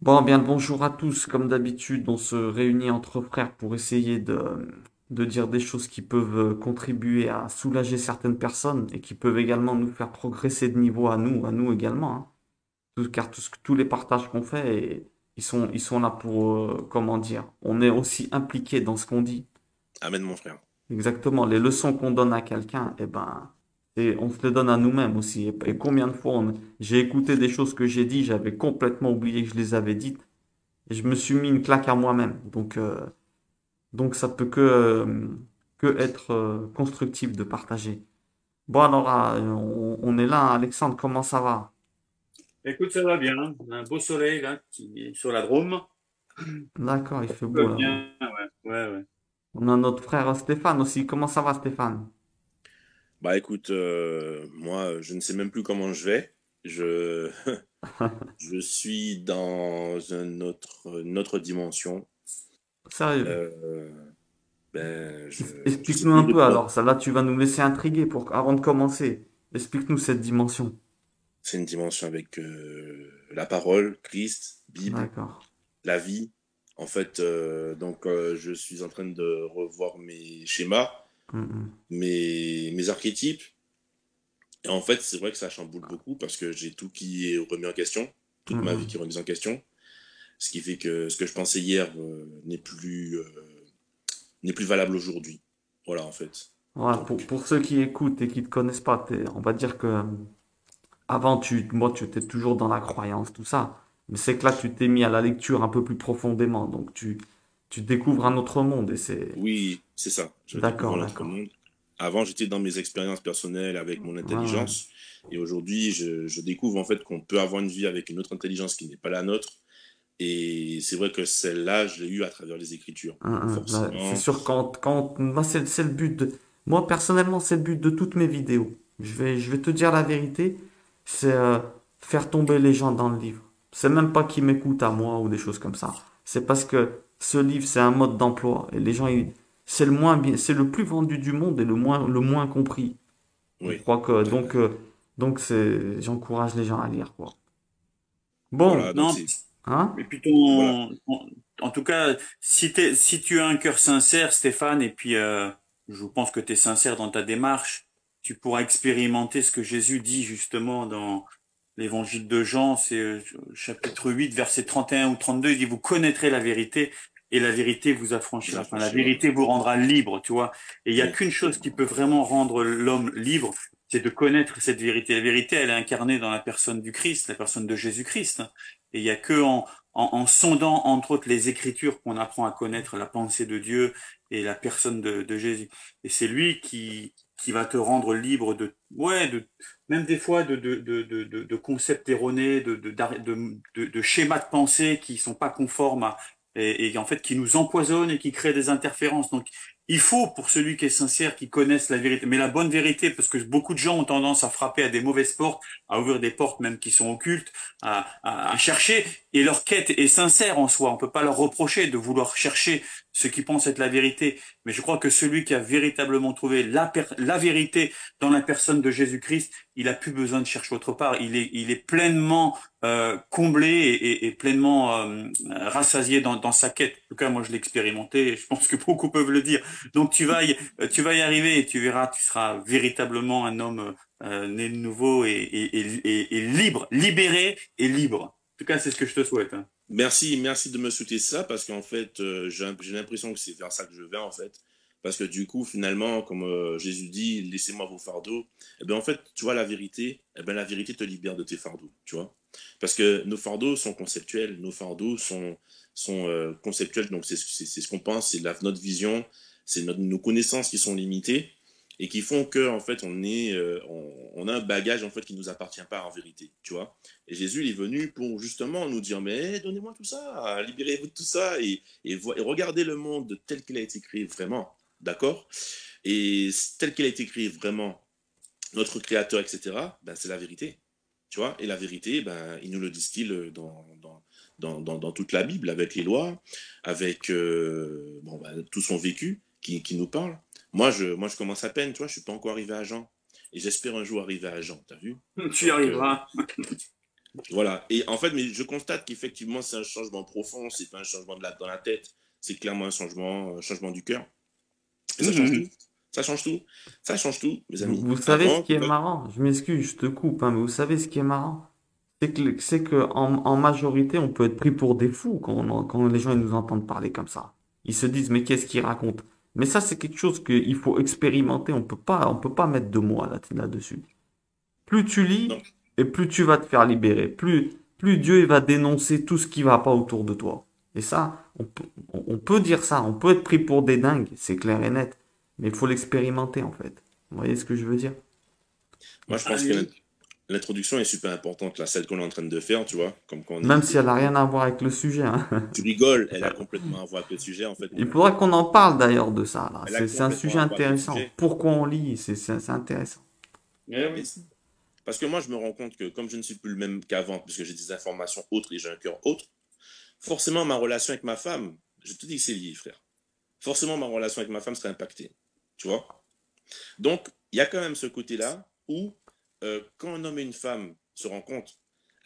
Bon, bien le bonjour à tous. Comme d'habitude, on se réunit entre frères pour essayer de dire des choses qui peuvent contribuer à soulager certaines personnes et qui peuvent également nous faire progresser de niveau à nous également, hein. Car tous les partages qu'on fait, ils sont là pour, comment dire, on est aussi impliqué dans ce qu'on dit. Amen, mon frère. Exactement. Les leçons qu'on donne à quelqu'un, eh ben, et on se les donne à nous-mêmes aussi. Et combien de fois j'ai écouté des choses que j'ai dit, j'avais complètement oublié que je les avais dites. Et je me suis mis une claque à moi-même. Donc ça peut que être constructif de partager. Bon, alors, on est là, hein. Alexandre, comment ça va? Écoute, ça va bien. On a un beau soleil là qui est sur la Drôme. D'accord, il fait Tout beau va là-bas. bien, ouais, ouais, ouais. On a notre frère Stéphane aussi. Comment ça va, Stéphane? Bah écoute, moi, je ne sais même plus comment je vais. Je, je suis dans une autre dimension. Sérieux. Euh, je sais Explique-nous plus un de peu quoi. alors. Ça là, tu vas nous laisser intriguer avant de commencer. Explique-nous cette dimension. C'est une dimension avec la parole, Christ, Bible, D'accord. la vie. En fait, je suis en train de revoir mes schémas, Mhm. mes archétypes. Et en fait, c'est vrai que ça chamboule beaucoup parce que j'ai tout qui est remis en question, toute ma vie qui Mhm. est remise en question. Ce qui fait que ce que je pensais hier n'est plus valable aujourd'hui. Voilà, en fait. Voilà, Donc, pour ceux qui écoutent et qui ne te connaissent pas, on va dire que avant, moi, tu étais toujours dans la croyance, tout ça. Mais c'est que là, tu t'es mis à la lecture un peu plus profondément. Donc, tu découvres un autre monde et c'est... oui, c'est ça. Je découvre D'accord, un autre d'accord. monde. Avant, j'étais dans mes expériences personnelles avec mon Ouais, ouais. intelligence. Et aujourd'hui, je découvre en fait qu'on peut avoir une vie avec une autre intelligence qui n'est pas la nôtre. Et c'est vrai que celle-là, je l'ai eue à travers les Écritures. Donc Là, c'est forcément, sûr, moi, c'est le but de... Moi, personnellement, c'est le but de toutes mes vidéos. Je vais te dire la vérité, c'est faire tomber les gens dans le livre. C'est même pas qu'ils m'écoutent à moi ou des choses comme ça. C'est parce que ce livre, c'est un mode d'emploi. Et les gens, c'est le moins bien, c'est le plus vendu du monde et le moins compris. Je oui. crois que, j'encourage les gens à lire, quoi. Voilà, Bon, donc Non, c'est... hein? et puis Voilà. en tout cas, si tu as un cœur sincère, Stéphane, et puis je pense que tu es sincère dans ta démarche, tu pourras expérimenter ce que Jésus dit justement dans l'évangile de Jean, c'est chapitre 8, verset 31 ou 32, il dit, vous connaîtrez la vérité et la vérité vous Vous affranchira. Enfin, la affranchira. vérité vous rendra libre, tu vois. Et il y a Oui. qu'une chose qui peut vraiment rendre l'homme libre, c'est de connaître cette vérité. La vérité, elle est incarnée dans la personne du Christ, la personne de Jésus-Christ, hein. Et il y a que en sondant, entre autres, les Écritures qu'on apprend à connaître la pensée de Dieu et la personne de Jésus. Et c'est lui qui va te rendre libre même des fois de concepts erronés, de schémas de pensée qui sont pas conformes et en fait qui nous empoisonnent et qui créent des interférences. Donc il faut pour celui qui est sincère, qui connaisse la vérité, mais la bonne vérité, parce que beaucoup de gens ont tendance à frapper à des mauvaises portes, à ouvrir des portes même qui sont occultes, à chercher, et leur quête est sincère en soi. On peut pas leur reprocher de vouloir chercher ce qu'ils pensent être la vérité, mais je crois que celui qui a véritablement trouvé la vérité dans la personne de Jésus-Christ, il a plus besoin de chercher autre part. Il est pleinement comblé et pleinement rassasié dans sa quête. En tout cas, moi, je l'ai expérimenté. Et je pense que beaucoup peuvent le dire. Donc, tu vas y arriver et tu verras, tu seras véritablement un homme né de nouveau et libre, libéré et libre. En tout cas, c'est ce que je te souhaite, hein. Merci, merci de me souhaiter ça parce qu'en fait, j'ai l'impression que c'est vers ça que je vais en fait. Parce que du coup, finalement, comme Jésus dit, laissez-moi vos fardeaux. Eh bien, en fait, tu vois, la vérité, eh bien, la vérité te libère de tes fardeaux, tu vois. Parce que nos fardeaux sont conceptuels, nos fardeaux sont conceptuels, donc c'est ce qu'on pense, c'est notre vision, c'est nos connaissances qui sont limitées et qui font que, en fait, on a un bagage, en fait, qui nous appartient pas en vérité, tu vois. Et Jésus il est venu pour justement nous dire, mais donnez-moi tout ça, libérez-vous de tout ça et regardez le monde tel qu'il a été créé vraiment, d'accord. Et tel qu'il a été créé vraiment, notre créateur, etc., ben, c'est la vérité, tu vois. Et la vérité, ben, il nous le distille dans toute la Bible, avec les lois, avec bon, ben, tout son vécu qui nous parle. Moi, je commence à peine, tu vois, je suis pas encore arrivé à Jean. Et j'espère un jour arriver à Jean, t'as vu. Tu y Donc, arriveras. Voilà. Et en fait, mais je constate qu'effectivement, c'est un changement profond, c'est pas un changement dans la tête, c'est clairement un changement du cœur. Et ça change tout. Mhm. Ça change tout. Ça change tout, mes amis. Vous savez ce Avant, qui est marrant? Je m'excuse, je te coupe, hein, mais vous savez ce qui est marrant? C'est que en majorité, on peut être pris pour des fous quand les gens ils nous entendent parler comme ça. Ils se disent, mais qu'est-ce qu'ils racontent? Mais ça, c'est quelque chose qu'il faut expérimenter. On peut pas mettre de mots là-dessus. Plus tu lis, non. et plus tu vas te faire libérer. Plus Dieu il va dénoncer tout ce qui va pas autour de toi. Et ça, on peut dire ça. On peut être pris pour des dingues, c'est clair et net. Mais il faut l'expérimenter, en fait. Vous voyez ce que je veux dire? Moi, je pense que Allez. l'introduction est super importante, là, celle qu'on est en train de faire, tu vois, comme quand on Même est si elle des... n'a rien à voir avec le sujet, hein. Tu rigoles, elle a complètement à voir avec le sujet, en fait, Il mon faudra ami. qu'on en parle d'ailleurs de ça, là. Elle a C'est un complètement sujet à voir avec le intéressant. sujet. Pourquoi on lit? C'est intéressant. Eh Et oui. parce que moi, je me rends compte que comme je ne suis plus le même qu'avant, puisque j'ai des informations autres et j'ai un cœur autre, forcément, ma relation avec ma femme, je te dis que c'est lié, frère. Forcément, ma relation avec ma femme serait impactée. Tu vois? Donc, il y a quand même ce côté-là où, quand un homme et une femme se rencontrent,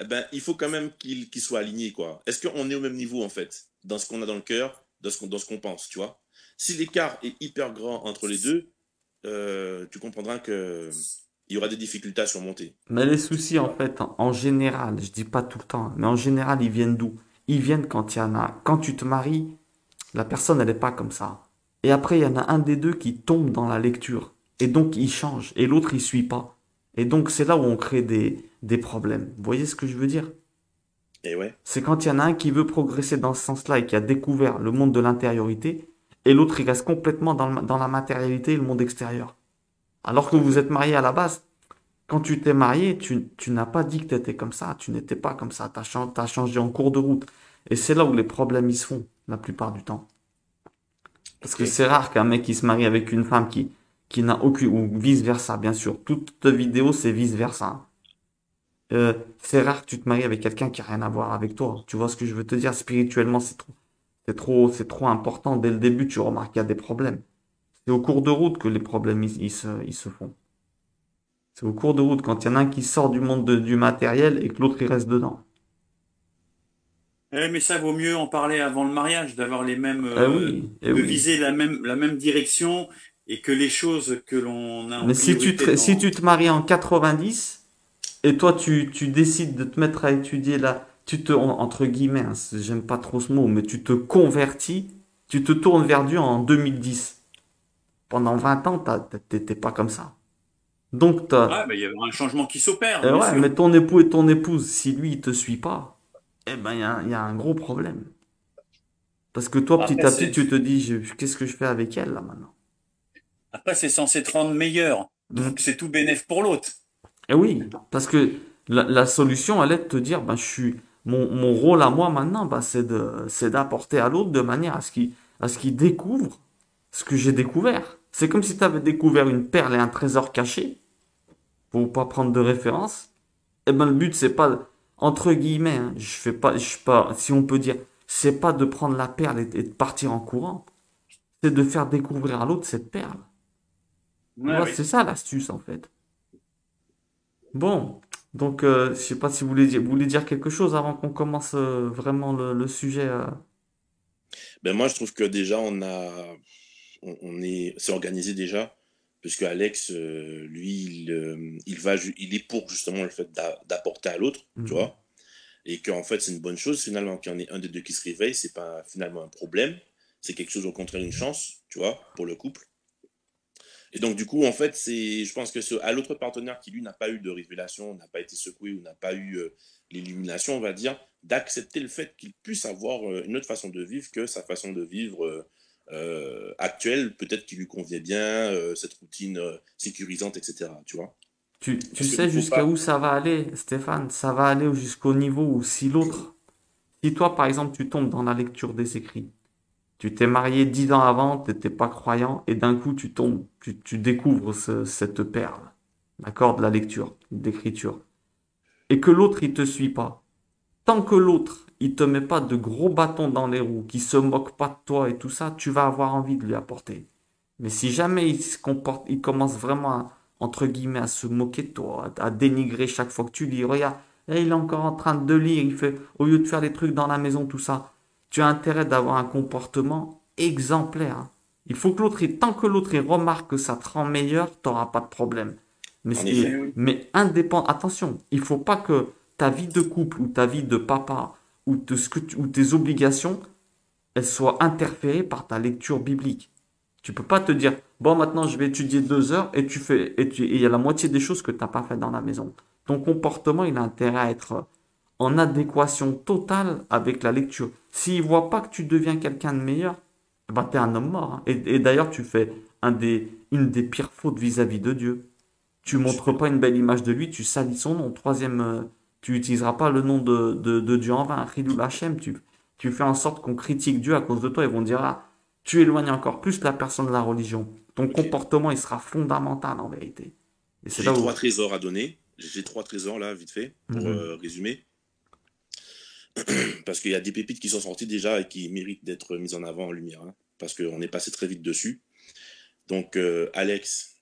eh ben, il faut quand même qu'ils soient alignés, quoi. Est-ce qu'on est au même niveau, en fait, dans ce qu'on a dans le cœur, dans ce qu'on pense, tu vois? Si l'écart est hyper grand entre les deux, tu comprendras que il y aura des difficultés à surmonter, Mais les tu soucis, en vois? fait, en général, je dis pas tout le temps, mais en général, ils viennent d'où? Ils viennent quand il y en a. Quand tu te maries, la personne, elle n'est pas comme ça. Et après, il y en a un des deux qui tombe dans la lecture. Et donc, il change. Et l'autre, il suit pas. Et donc, c'est là où on crée des problèmes. Vous voyez ce que je veux dire? Et ouais, C'est quand il y en a un qui veut progresser dans ce sens-là et qui a découvert le monde de l'intériorité, et l'autre, il reste complètement dans la matérialité et le monde extérieur. Alors que tout à vous fait. êtes marié à la base, quand tu t'es marié, tu n'as pas dit que tu étais comme ça, tu n'étais pas comme ça, t'as changé en cours de route. Et c'est là où les problèmes ils se font, la plupart du temps. Parce Ok. que c'est rare qu'un mec qui se marie avec une femme qui n'a aucune, ou vice-versa, bien sûr. Toute vidéo, c'est vice-versa. C'est rare que tu te maries avec quelqu'un qui a rien à voir avec toi. Tu vois ce que je veux te dire? Spirituellement, c'est trop important. Dès le début, tu remarques qu'il y a des problèmes. C'est au cours de route que les problèmes, ils se font. C'est au cours de route, quand il y en a un qui sort du monde du matériel et que l'autre, il reste dedans. Mais ça vaut mieux en parler avant le mariage, d'avoir les mêmes, Eh oui, eh de oui. viser la même direction et que les choses que l'on a en Mais priorité si dans. tu te maries en 90 et toi tu décides de te mettre à étudier là, entre guillemets, hein, j'aime pas trop ce mot, mais tu te convertis, tu te tournes vers Dieu en 2010. Pendant 20 ans, t'étais pas comme ça. Donc, Ah, ben, il y a un changement qui s'opère, bien ouais, sûr. mais ton époux et ton épouse, si lui il te suit pas, eh ben il y a un gros problème. Parce que toi, petit Après, à petit, c'est, tu te dis, qu'est-ce que je fais avec elle là maintenant? après, c'est censé te rendre meilleur. Donc, Hmm. c'est tout bénéf pour l'autre. Et oui, parce que la solution, elle est de te dire, ben, mon rôle à moi maintenant, ben, c'est d'apporter à l'autre de manière à ce qu'il découvre ce que j'ai découvert. C'est comme si tu avais découvert une perle et un trésor caché, pour pas prendre de référence. Et ben, le but, c'est pas, entre guillemets, hein, je fais pas, si on peut dire, c'est pas de prendre la perle et de partir en courant. C'est de faire découvrir à l'autre cette perle. Tu Ouais, vois, oui. c'est ça l'astuce, en fait. Bon, donc je sais pas si vous voulez dire quelque chose avant qu'on commence vraiment le sujet. Ben moi, je trouve que déjà, c'est organisé déjà, puisque Alex, lui, il est pour justement le fait d'apporter à l'autre, tu Mhm. vois, et qu'en fait, c'est une bonne chose finalement qu'il y en ait un des deux qui se réveille, c'est pas finalement un problème, c'est quelque chose au contraire une chance, tu vois, pour le couple. Et donc, du coup, en fait, je pense que à l'autre partenaire qui, lui, n'a pas eu de révélation, n'a pas été secoué ou n'a pas eu l'illumination, on va dire, d'accepter le fait qu'il puisse avoir une autre façon de vivre que sa façon de vivre actuelle, peut-être qui lui convient bien, cette routine sécurisante, etc. Tu vois? Tu Parce qu'il sais ne faut jusqu'à où pas. ça va aller, Stéphane? Ça va aller jusqu'au niveau où si toi, par exemple, tu tombes dans la lecture des écrits, tu t'es marié 10 ans avant, tu n'étais pas croyant, et d'un coup, tu tombes, tu découvres cette perle, d'accord, de la lecture, d'écriture, et que l'autre, il te suit pas. Tant que l'autre, il te met pas de gros bâtons dans les roues, qui se moque pas de toi et tout ça, tu vas avoir envie de lui apporter. Mais si jamais il se comporte, il commence vraiment entre guillemets à se moquer de toi, à dénigrer chaque fois que tu lis, regarde, Et il est encore en train de lire, il fait, au lieu de faire des trucs dans la maison, tout ça. Tu as intérêt d'avoir un comportement exemplaire, hein. Il faut que tant que l'autre il remarque que ça te rend meilleur, t'auras pas de problème. Mais, En effet. indépendant, attention, il faut pas que ta vie de couple ou ta vie de papa ou tes obligations, elles soient interférées par ta lecture biblique. Tu peux pas te dire, bon, maintenant je vais étudier 2 heures et il y a la moitié des choses que tu n'as pas fait dans la maison. Ton comportement, il a intérêt à être en adéquation totale avec la lecture. S'il voit pas que tu deviens quelqu'un de meilleur, bah, tu es un homme mort, hein. Et d'ailleurs, tu fais une des pires fautes vis-à-vis de Dieu. Tu Je suis montres pas une belle image de lui, tu salis son nom. Troisième, tu utiliseras pas le nom de Dieu en vain. Khilul Hashem, tu fais en sorte qu'on critique Dieu à cause de toi. Ils vont dire, ah, tu éloignes encore plus la personne de la religion. Ton Ok. comportement, il sera fondamental en vérité. Et c'est J'ai là où... trois trésors à donner. J'ai trois trésors là, vite fait, pour Mhm. résumer. Parce qu'il y a des pépites qui sont sorties déjà et qui méritent d'être mises en avant en lumière, hein, parce qu'on est passé très vite dessus. Donc, Alex,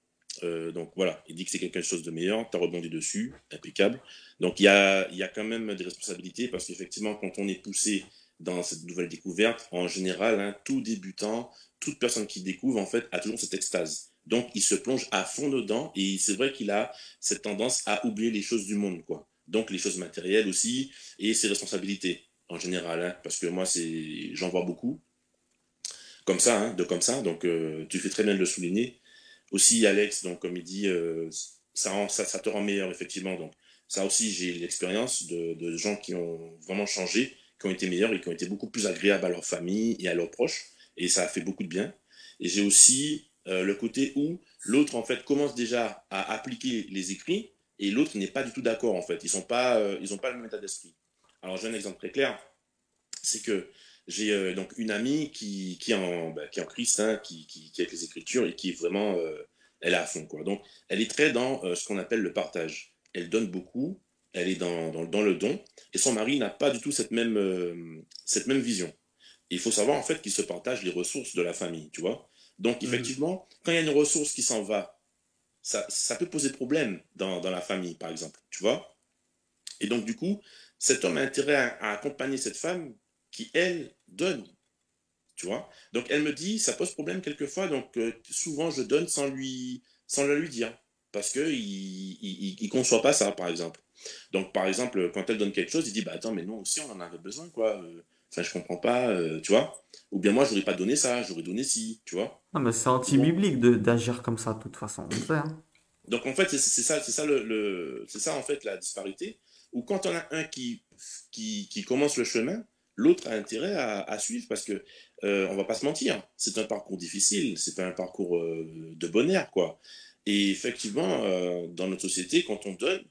donc voilà, il dit que c'est quelque chose de meilleur, tu as rebondi dessus, impeccable. Donc, il y a quand même des responsabilités, parce qu'effectivement, quand on est poussé dans cette nouvelle découverte, en général, hein, tout débutant, toute personne qui découvre, en fait, a toujours cette extase. Donc, il se plonge à fond dedans, et c'est vrai qu'il a cette tendance à oublier les choses du monde, quoi. Donc, les choses matérielles aussi, et ses responsabilités, en général, hein, parce que moi, j'en vois beaucoup, comme ça, hein, comme ça, donc tu fais très bien de le souligner. Aussi, Alex, donc comme il dit, ça te rend meilleur, effectivement. Donc, ça aussi, j'ai l'expérience de gens qui ont vraiment changé, qui ont été meilleurs et qui ont été beaucoup plus agréables à leur famille et à leurs proches. Et ça a fait beaucoup de bien. Et j'ai aussi le côté où l'autre, en fait, commence déjà à appliquer les écrits et l'autre n'est pas du tout d'accord, en fait. Ils ont pas le même état d'esprit. Alors, j'ai un exemple très clair, c'est que j'ai donc une amie qui est en Christ, hein, qui est avec les Écritures et qui est vraiment, elle est à fond, quoi. Donc, elle est très dans ce qu'on appelle le partage. Elle donne beaucoup, elle est dans le don, et son mari n'a pas du tout cette même vision. Et il faut savoir en fait qu'ils se partagent les ressources de la famille, tu vois. Donc, Mhm. effectivement, quand il y a une ressource qui s'en va, ça peut poser problème dans la famille, par exemple, tu vois. Et donc, du coup, cet homme a intérêt à accompagner cette femme qui, elle, donne, tu vois. Donc, elle me dit, ça pose problème quelquefois, donc souvent je donne sans le lui dire, parce qu'il il conçoit pas ça, par exemple. Donc, par exemple, quand elle donne quelque chose, il dit, bah attends, mais nous aussi, on en avait besoin, quoi. Enfin, je comprends pas, tu vois. Ou bien moi, j'aurais pas donné ça, j'aurais donné ci, tu vois. Non, mais c'est Donc, anti-biblique d'agir comme ça, de toute façon, on le sait, hein. Donc en fait, c'est ça c'est ça en fait la disparité. Où quand on a un qui commence le chemin, l'autre a intérêt à suivre parce que on va pas se mentir, c'est un parcours difficile, c'est pas un parcours de bonheur quoi. Et effectivement, dans notre société, quand on donne,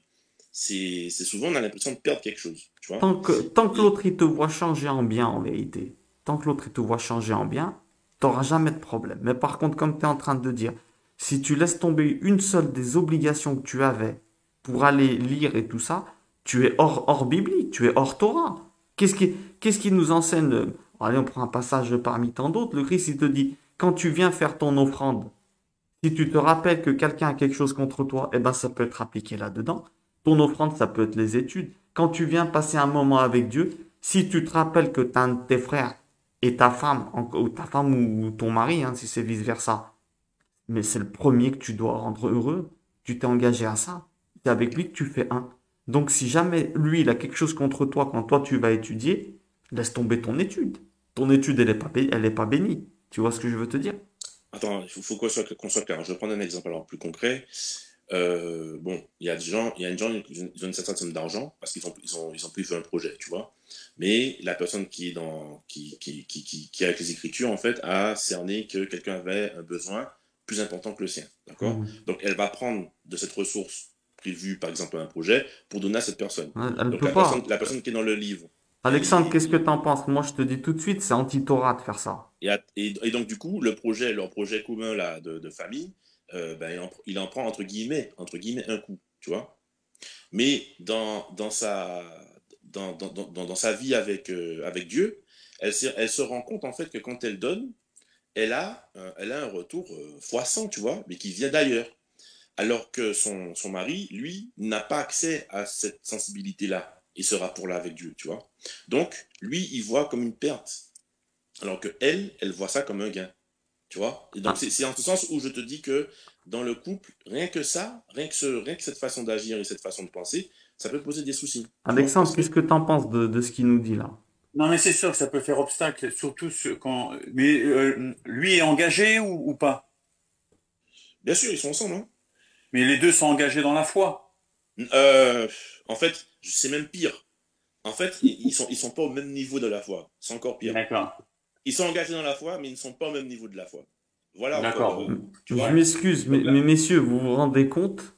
c'est souvent on a l'impression de perdre quelque chose, tu vois. Tant que Et l'autre il te voit changer en bien, en vérité, tant que l'autre il te voit changer en bien, t'auras jamais de problème. Mais par contre, comme tu es en train de dire, si tu laisses tomber une seule des obligations que tu avais pour aller lire et tout ça, tu es hors biblique, tu es hors Torah. Qu'est-ce qui nous enseigne? Allez, on prend un passage parmi tant d'autres. Le Christ, il te dit, quand tu viens faire ton offrande, si tu te rappelles que quelqu'un a quelque chose contre toi, eh ben ça peut être appliqué là-dedans. Ton offrande, ça peut être les études. Quand tu viens passer un moment avec Dieu, si tu te rappelles que t'as un de tes frères et ta femme ou ton mari, hein, si c'est vice-versa, mais c'est le premier que tu dois rendre heureux, tu t'es engagé à ça. C'est avec lui que tu fais un. Donc si jamais lui, il a quelque chose contre toi quand toi tu vas étudier, laisse tomber ton étude. Ton étude, elle est pas bénie. Tu vois ce que je veux te dire? attends, faut qu'on soit clair. Je vais prendre un exemple alors plus concret. Bon, il y a des gens qui ont une certaine somme d'argent parce ils ont pris un projet, tu vois. Mais la personne qui est qui est avec les écritures, en fait, a cerné que quelqu'un avait un besoin plus important que le sien, d'accord? Mhm. Donc, elle va prendre de cette ressource prévue, par exemple, un projet, pour donner à cette personne. Elle ne Donc, peut pas. la personne qui est dans le livre, elle Alexandre, qu'est-ce que est, t'en penses? Moi, je te dis tout de suite, c'est anti-Torah de faire ça. et donc, du coup, leur projet commun là, de famille, ben, il en prend entre guillemets un coup, tu vois. Mais dans sa vie avec Dieu, elle se rend compte en fait que quand elle donne, elle a un retour fois 100, tu vois, mais qui vient d'ailleurs. alors que son mari, lui, n'a pas accès à cette sensibilité-là et ce rapport-là avec Dieu, tu vois. Donc, lui, il voit comme une perte, alors que elle voit ça comme un gain, tu vois. Et donc, Ah, c'est en ce sens où je te dis que dans le couple, rien que ça, rien que cette façon d'agir et cette façon de penser, ça peut poser des soucis, tu vois, Alexandre, parce que, qu'est-ce que tu en penses de ce qu'il nous dit là? Non, mais c'est sûr que ça peut faire obstacle, surtout quand. Mais lui est engagé ou pas? bien sûr, ils sont ensemble, hein. Mais les deux sont engagés dans la foi. Euh, En fait, c'est même pire. En fait, ils sont pas au même niveau de la foi. C'est encore pire. D'accord. Ils sont engagés dans la foi, mais ils ne sont pas au même niveau de la foi. Voilà encore, D'accord. tu Je vois. m'excuse, Donc mais là, messieurs, vous vous rendez compte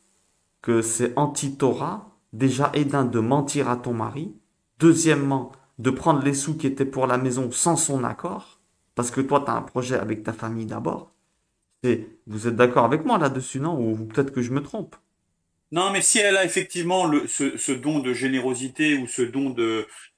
que c'est anti-Torah, déjà, et d'un, de mentir à ton mari, deuxièmement, de prendre les sous qui étaient pour la maison sans son accord, parce que toi, tu as un projet avec ta famille d'abord. Et vous êtes d'accord avec moi là-dessus, non? Ou peut-être que je me trompe. Non, mais si elle a effectivement ce don de générosité ou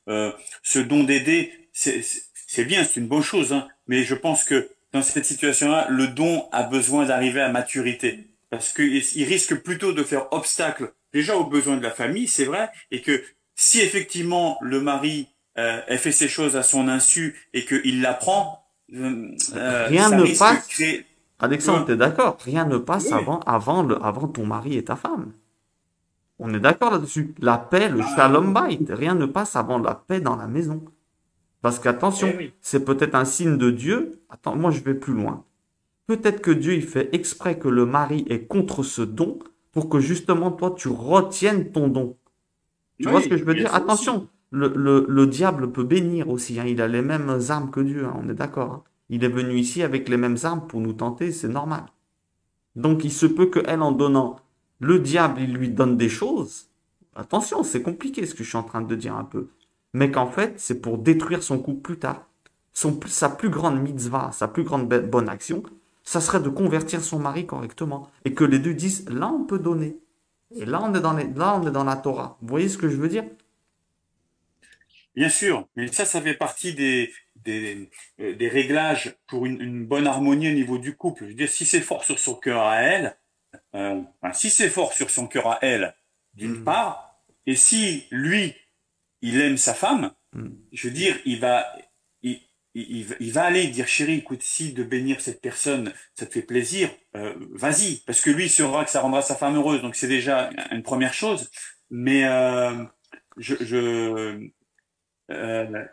euh, ce don d'aider, c'est bien, c'est une bonne chose, hein. Mais je pense que dans cette situation-là, le don a besoin d'arriver à maturité. Parce qu'il risque plutôt de faire obstacle déjà aux besoins de la famille, c'est vrai, et que si effectivement le mari elle fait ces choses à son insu et qu'il l'apprend, Rien ça ne risque de passe. créer, tu Alexandre, vois. t'es d'accord? Rien ne passe Oui. avant ton mari et ta femme. On est d'accord là-dessus. La paix, le Ah, shalom bait, rien ne passe avant la paix dans la maison. Parce eh qu'attention, oui. c'est peut-être un signe de Dieu. Attends, moi je vais plus loin. Peut-être que Dieu il fait exprès que le mari est contre ce don pour que justement toi tu retiennes ton don. Tu vois ce que Oui, je veux il y a dire? ça aussi. Attention, le diable peut bénir aussi, hein. Il a les mêmes armes que Dieu, hein, on est d'accord, hein. Il est venu ici avec les mêmes armes pour nous tenter, c'est normal. Donc il se peut qu'elle, en donnant, le diable, il lui donne des choses. Attention, c'est compliqué ce que je suis en train de dire un peu. Mais qu'en fait, c'est pour détruire son couple plus tard. Sa plus grande mitzvah, sa plus grande bonne action, ça serait de convertir son mari correctement. Et que les deux disent, là on peut donner. Et là on est là on est dans la Torah. Vous voyez ce que je veux dire? Bien sûr, mais ça fait partie des réglages pour une bonne harmonie au niveau du couple. Je veux dire, si c'est fort sur son cœur à elle, enfin, si c'est fort sur son cœur à elle, d'une Hmm, part, et si lui, il aime sa femme, hmm. je veux dire, il, il va aller dire, chérie, écoute, si de bénir cette personne, ça te fait plaisir, vas-y, parce que lui il saura que ça rendra sa femme heureuse, donc c'est déjà une première chose. Mais je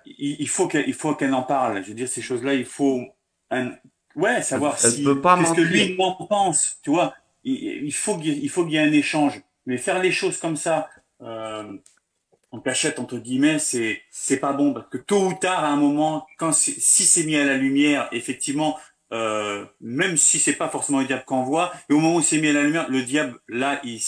il faut qu'elle en parle. Je veux dire, ces choses-là, il faut un, ouais, savoir Elle peut si, pas qu'est-ce que mentir. lui il en pense, tu vois. Il faut qu'il y ait un échange. Mais faire les choses comme ça, en cachette, entre guillemets, c'est pas bon. Parce que tôt ou tard, à un moment, si c'est mis à la lumière, effectivement, même si c'est pas forcément le diable qu'on voit, mais au moment où c'est mis à la lumière, le diable, là, il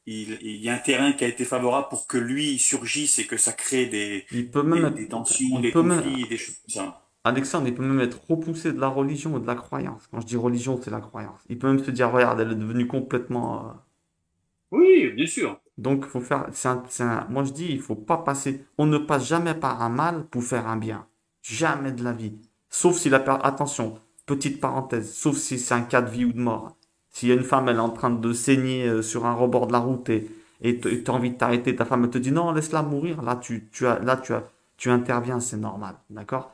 y a un terrain qui a été favorable pour que lui il surgisse et que ça crée Il peut même des tensions, il des peut même, conflits, des choses comme ça. Alexandre, il peut même être repoussé de la religion ou de la croyance. Quand je dis religion, c'est la croyance. Il peut même se dire, regarde, elle est devenue complètement. Oui, bien sûr. Donc, il faut faire. Moi, je dis, il faut pas passer. On ne passe jamais par un mal pour faire un bien. Jamais de la vie. Sauf si attention, petite parenthèse. Sauf si c'est un cas de vie ou de mort. S'il y a une femme, elle est en train de saigner sur un rebord de la route et tu as envie de t'arrêter, ta femme elle te dit non, laisse-la mourir. Tu interviens, c'est normal. D'accord?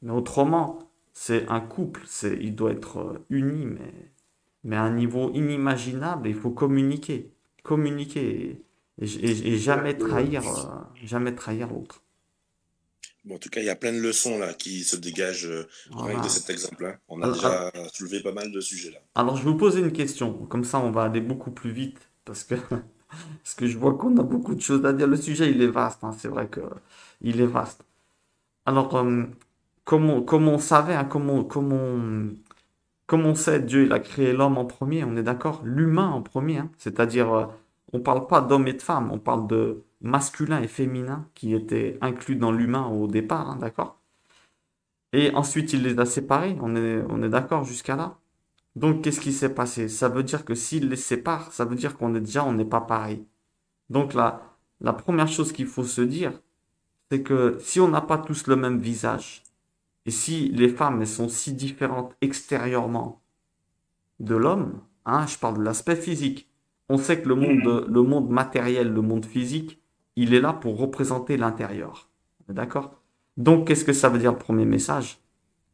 Mais autrement, c'est un couple. Il doit être uni, mais à un niveau inimaginable. Il faut communiquer. Communiquer et jamais trahir l'autre. bon, en tout cas, il y a plein de leçons là qui se dégagent rien que de Voilà. cet exemple-là. On a Alors, déjà soulevé pas mal de sujets là. alors, je vais vous poser une question. Comme ça, on va aller beaucoup plus vite parce que je vois qu'on a beaucoup de choses à dire. Le sujet, il est vaste, hein. C'est vrai que il est vaste. Alors, comme on savait, hein, comme on sait, Dieu, il a créé l'homme en premier, on est d'accord? L'humain en premier, hein. C'est-à-dire, on parle pas d'homme et de femme, on parle de masculin et féminin qui étaient inclus dans l'humain au départ, hein, d'accord? Et ensuite, il les a séparés, on est d'accord jusqu'à là? Donc, qu'est-ce qui s'est passé? Ça veut dire que s'il les sépare, ça veut dire on n'est pas pareil. Donc, la première chose qu'il faut se dire, c'est que si on n'a pas tous le même visage, et si les femmes, elles sont si différentes extérieurement de l'homme, hein, je parle de l'aspect physique. On sait que Mhm. le monde matériel, le monde physique, il est là pour représenter l'intérieur. D'accord? Donc, qu'est-ce que ça veut dire le premier message?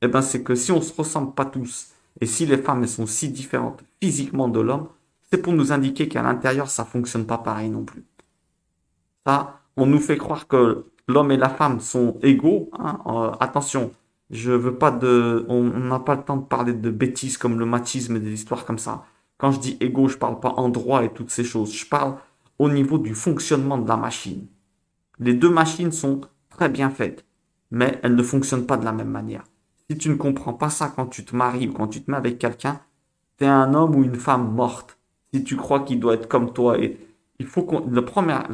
Eh ben, c'est que si on se ressemble pas tous, et si les femmes elles sont si différentes physiquement de l'homme, c'est pour nous indiquer qu'à l'intérieur, ça fonctionne pas pareil non plus. Ça, on nous fait croire que l'homme et la femme sont égaux, hein. Attention, je veux pas de, on n'a pas le temps de parler de bêtises comme le machisme et des histoires comme ça. Quand je dis égaux, je parle pas en droit et toutes ces choses. Je parle au niveau du fonctionnement de la machine. Les deux machines sont très bien faites, mais elles ne fonctionnent pas de la même manière. Si tu ne comprends pas ça quand tu te maries ou quand tu te mets avec quelqu'un, t'es un homme ou une femme morte. Si tu crois qu'il doit être comme toi, et il faut qu'on, la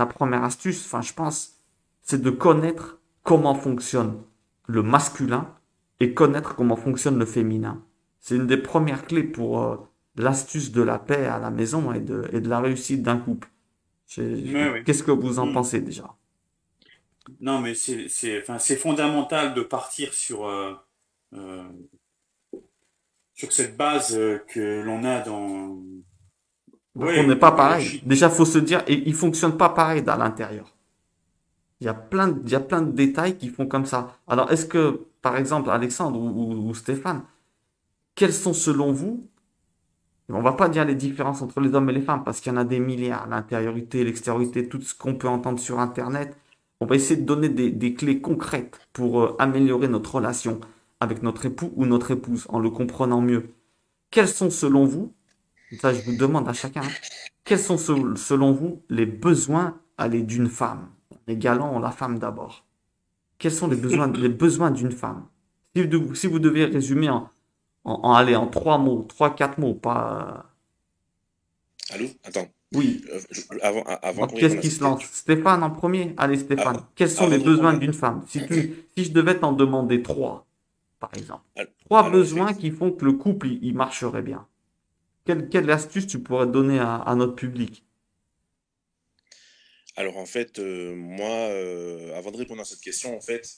première astuce, enfin, je pense, c'est de connaître comment fonctionne le masculin et connaître comment fonctionne le féminin. C'est une des premières clés pour l'astuce de la paix à la maison et de la réussite d'un couple. Ouais, ouais. Qu'est-ce que vous en Mhm. pensez déjà? Non, mais enfin, c'est fondamental de partir euh, sur cette base que l'on a dans, On ouais, n'est pas dans pareil. Bereshit. Déjà, faut se dire, et il fonctionne pas pareil à l'intérieur. Il y a plein de détails qui font comme ça. Alors, est-ce que, par exemple, Alexandre ou Stéphane, quels sont selon vous, on va pas dire les différences entre les hommes et les femmes, parce qu'il y en a des milliards, l'intériorité, l'extériorité, tout ce qu'on peut entendre sur Internet. On va essayer de donner des clés concrètes pour améliorer notre relation avec notre époux ou notre épouse, en le comprenant mieux. Quels sont selon vous, ça je vous demande à chacun, hein, quels sont selon vous les besoins allez, d'une femme? Les galants ont la femme d'abord. Quels sont les besoins d'une femme? Si vous deviez résumer allez, en trois mots, trois, quatre mots, pas. Allô? Attends. Oui. Avant Donc, qu'on qu'est-ce réponde à qui se cette lance? question, Stéphane en premier? Allez, Stéphane. Quels sont avant les de répondre besoins à... d'une femme? Si je devais t'en demander trois, par exemple. Trois Alors, besoins effectivement, qui font que le couple, il marcherait bien. Quelle astuce tu pourrais donner à notre public? alors en fait, moi, avant de répondre à cette question, en fait,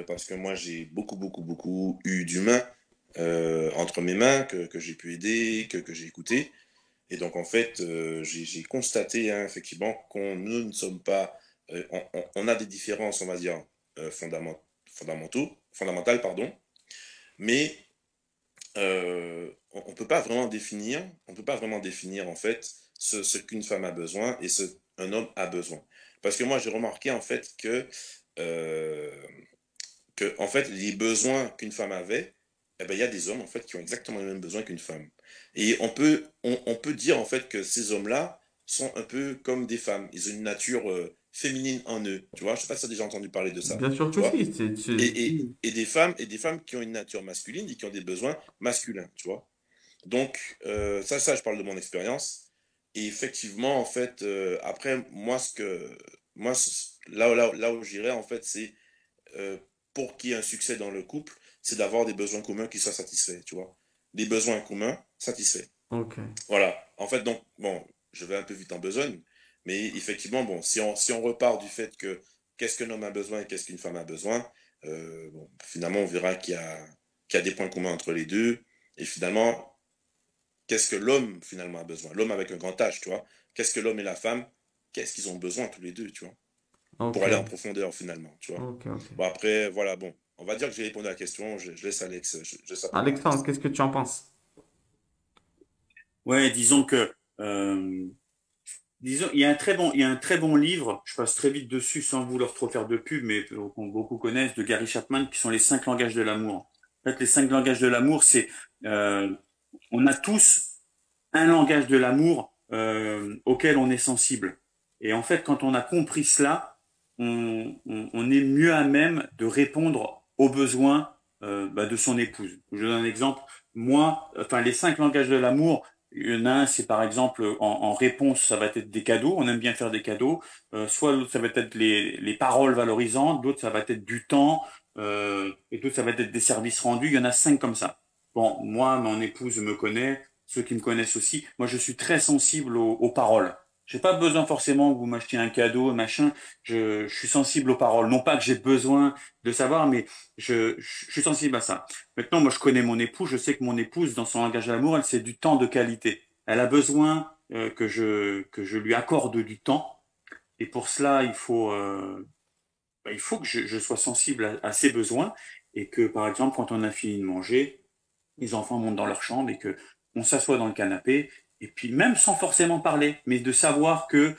parce que moi j'ai beaucoup eu d'humains entre mes mains que j'ai pu aider, que j'ai écouté. Et donc en fait, j'ai constaté hein, effectivement nous ne sommes pas, on a des différences, on va dire, fondamentales, pardon, mais on peut pas vraiment définir, on peut pas vraiment définir en fait ce qu'une femme a besoin et ce qu'un homme a besoin. Parce que moi j'ai remarqué en fait euh, que en fait les besoins qu'une femme avait, eh ben, il y a des hommes en fait qui ont exactement les mêmes besoins qu'une femme. Et on peut dire en fait que ces hommes-là sont un peu comme des femmes. Ils ont une nature féminine en eux. Tu vois, je sais pas si tu as déjà entendu parler de ça. Bien sûr Tu que vois, si. et des femmes qui ont une nature masculine et qui ont des besoins masculins. Tu vois. Donc ça, je parle de mon expérience. Et effectivement, en fait, après moi là où j'irais en fait, c'est euh, pour qu'il y ait un succès dans le couple, c'est d'avoir des besoins communs qui soient satisfaits, tu vois. Des besoins communs satisfaits. Ok. Voilà. En fait, donc, bon, je vais un peu vite en besogne, mais effectivement, bon, si on repart du fait que qu'est-ce qu'un homme a besoin et qu'est-ce qu'une femme a besoin, bon, finalement, on verra qu'il y a des points communs entre les deux. Et finalement, qu'est-ce que l'homme, finalement, a besoin? L'homme avec un grand H, tu vois. Qu'est-ce que l'homme et la femme, qu'est-ce qu'ils ont besoin tous les deux, tu vois, pour Ok. aller en profondeur, finalement, tu vois. Ok. Ok. Bon, après, voilà, bon. On va dire que j'ai répondu à la question. Je laisse Alex, je laisse la parole à Alexandre, Alex. qu'est-ce que tu en penses? Ouais, disons que, disons, il y a un très bon livre, je passe très vite dessus sans vouloir trop faire de pub, mais qu'on beaucoup connaissent, de Gary Chapman, qui sont les 5 langages de l'amour. En fait, les 5 langages de l'amour, on a tous un langage de l'amour auquel on est sensible. Et en fait, quand on a compris cela, on est mieux à même de répondre aux besoins de son épouse. Je donne un exemple. Moi, enfin, les 5 langages de l'amour, il y en a un, c'est par exemple en réponse, ça va être des cadeaux. On aime bien faire des cadeaux. Soit l'autre, ça va être les paroles valorisantes. D'autres, ça va être du temps. Et d'autres, ça va être des services rendus. Il y en a 5 comme ça. Bon, moi, mon épouse me connaît, ceux qui me connaissent aussi. Moi, je suis très sensible aux paroles. J'ai pas besoin forcément que vous m'achetiez un cadeau, machin. Je suis sensible aux paroles. Non pas que j'ai besoin de savoir, mais je suis sensible à ça. Maintenant, moi, je connais mon époux. Je sais que mon épouse, dans son langage d'amour, elle, c'est du temps de qualité. Elle a besoin que je lui accorde du temps. Et pour cela, il faut que je sois sensible à ses besoins et que, par exemple, quand on a fini de manger, les enfants montent dans leur chambre et que on s'assoit dans le canapé et puis même sans forcément parler, mais de savoir que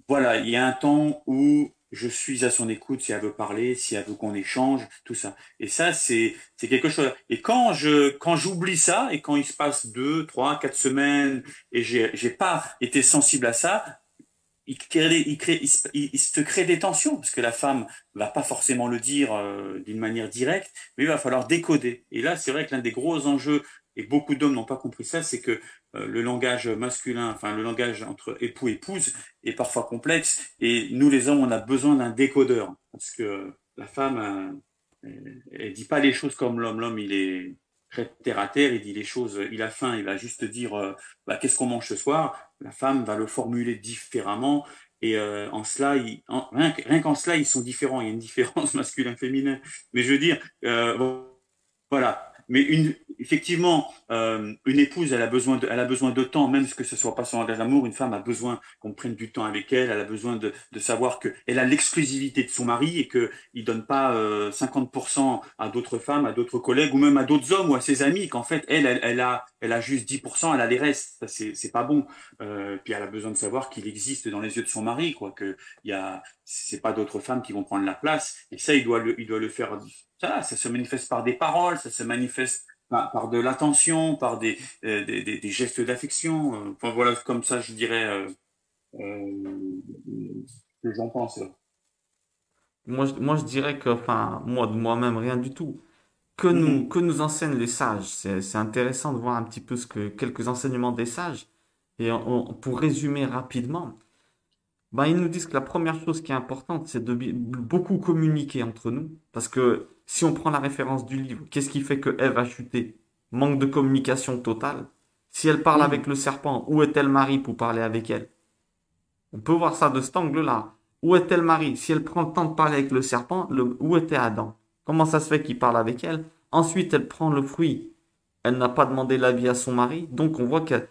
voilà, il y a un temps où je suis à son écoute si elle veut parler, si elle veut qu'on échange, tout ça. Et ça, c'est quelque chose. Et quand j'oublie ça et quand il se passe 2, 3, 4 semaines et j'ai pas été sensible à ça, il se crée des tensions parce que la femme va pas forcément le dire d'une manière directe, mais il va falloir décoder. Et là, c'est vrai que l'un des gros enjeux, et beaucoup d'hommes n'ont pas compris ça, c'est que le langage masculin, enfin le langage entre époux et épouse est parfois complexe. Et nous, les hommes, on a besoin d'un décodeur parce que la femme, elle dit pas les choses comme l'homme. L'homme, il est très terre à terre, il dit les choses, il a faim, il va juste dire bah, qu'est-ce qu'on mange ce soir. La femme va le formuler différemment et en cela, rien qu'en cela, ils sont différents. Il y a une différence masculin-féminin. Mais je veux dire, voilà. Mais effectivement, une épouse, elle a besoin de temps, même que ce soit pas son langage d'amour. Une femme a besoin qu'on prenne du temps avec elle. Elle a besoin de savoir que elle a l'exclusivité de son mari et que il donne pas 50% à d'autres femmes, à d'autres collègues ou même à d'autres hommes ou à ses amis. Qu'en fait, elle a juste 10%, elle a les restes. Ça, c'est pas bon. Puis elle a besoin de savoir qu'il existe dans les yeux de son mari, quoi. Que c'est pas d'autres femmes qui vont prendre la place. Et ça, il doit le faire. Ça se manifeste par des paroles, ça se manifeste par de l'attention, par des gestes d'affection. Enfin voilà, comme ça, je dirais ce que j'en pense. Moi, je dirais que, enfin, moi, de moi-même, rien du tout. Mhm. Que nous enseignent les sages? C'est intéressant de voir un petit peu quelques enseignements des sages. Et pour résumer rapidement, ben, ils nous disent que la première chose qui est importante, c'est de beaucoup communiquer entre nous. Parce que si on prend la référence du livre, qu'est-ce qui fait que Ève a chuté? Manque de communication totale. Si elle parle avec Mhm. le serpent, où est-elle Marie pour parler avec elle? On peut voir ça de cet angle-là. Où est-elle Marie? Si elle prend le temps de parler avec le serpent, où était Adam? Comment ça se fait qu'il parle avec elle? Ensuite, elle prend le fruit. Elle n'a pas demandé l'avis à son mari. Donc, on voit qu'il y a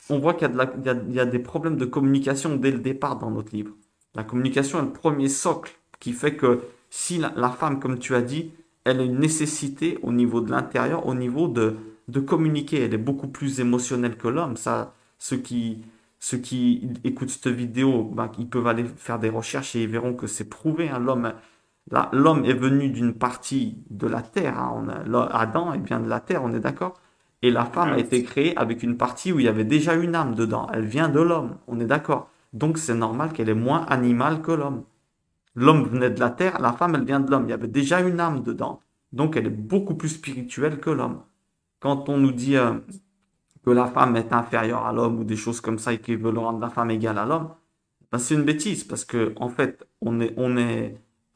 il y a des problèmes de communication dès le départ dans notre livre. La communication est le premier socle qui fait que si la femme, comme tu as dit, elle a une nécessité au niveau de l'intérieur, au niveau de communiquer. Elle est beaucoup plus émotionnelle que l'homme. Ça, ceux qui, ceux qui écoutent cette vidéo, ben, ils peuvent aller faire des recherches et ils verront que c'est prouvé, hein. L'homme est venu d'une partie de la terre, hein. Adam est bien de la terre, on est d'accord? Et la femme a Ouais. été créée avec une partie où il y avait déjà une âme dedans. Elle vient de l'homme, on est d'accord? Donc c'est normal qu'elle est moins animale que l'homme. L'homme venait de la terre, la femme, elle vient de l'homme. Il y avait déjà une âme dedans. Donc elle est beaucoup plus spirituelle que l'homme. Quand on nous dit que la femme est inférieure à l'homme ou des choses comme ça et qu'ils veulent rendre la femme égale à l'homme, ben c'est une bêtise parce que en fait,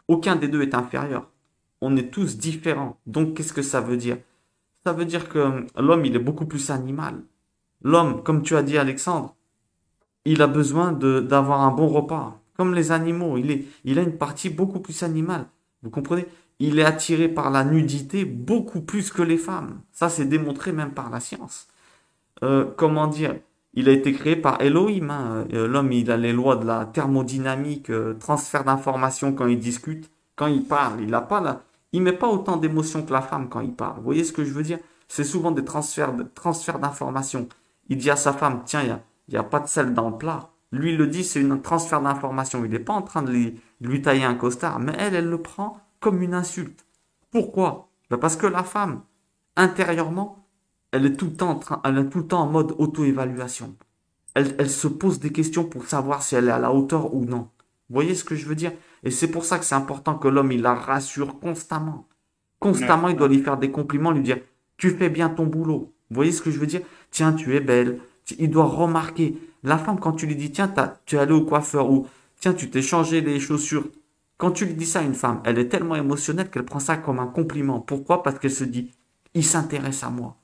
aucun des deux est inférieur. On est tous différents. Donc qu'est-ce que ça veut dire? Ça veut dire que l'homme, il est beaucoup plus animal. L'homme, comme tu as dit Alexandre, il a besoin d'avoir un bon repas. Comme les animaux, il a une partie beaucoup plus animale. Vous comprenez? Il est attiré par la nudité beaucoup plus que les femmes. Ça, c'est démontré même par la science. Comment dire? Il a été créé par Elohim, hein. L'homme, il a les lois de la thermodynamique, transfert d'informations quand il discute, quand il parle. Il met pas autant d'émotions que la femme quand il parle. Vous voyez ce que je veux dire? C'est souvent des transferts d'informations. Il dit à sa femme, tiens, il y a pas de sel dans le plat. Lui, il le dit, c'est un transfert d'informations. Il n'est pas en train de lui tailler un costard, mais elle le prend comme une insulte. Pourquoi? Ben parce que la femme, intérieurement, elle est tout le temps elle est tout le temps en mode auto-évaluation. Elle se pose des questions pour savoir si elle est à la hauteur ou non. Vous voyez ce que je veux dire? Et c'est pour ça que c'est important que l'homme, il la rassure constamment. Ouais, Constamment, il doit ouais. lui faire des compliments, lui dire, tu fais bien ton boulot. Vous voyez ce que je veux dire? Tiens, tu es belle. Il doit remarquer. La femme, quand tu lui dis, tiens, tu es allé au coiffeur ou tiens, tu t'es changé les chaussures. Quand tu lui dis ça à une femme, elle est tellement émotionnelle qu'elle prend ça comme un compliment. Pourquoi? Parce qu'elle se dit, il s'intéresse à moi.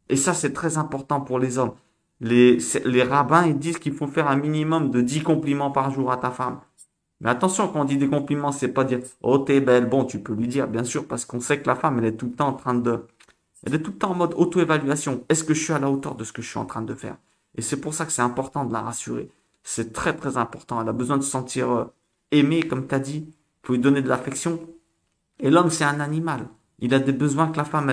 Et ça, c'est très important pour les hommes. Les rabbins, ils disent qu'il faut faire un minimum de 10 compliments par jour à ta femme. Mais attention, quand on dit des compliments, c'est pas dire, oh, t'es belle. Bon, tu peux lui dire, bien sûr, parce qu'on sait que la femme, elle est tout le temps en train de, elle est tout le temps en mode auto-évaluation. Est-ce que je suis à la hauteur de ce que je suis en train de faire? Et c'est pour ça que c'est important de la rassurer. C'est très très important. Elle a besoin de se sentir aimée, comme tu as dit. Il faut lui donner de l'affection. Et l'homme, c'est un animal. Il a des besoins que la femme,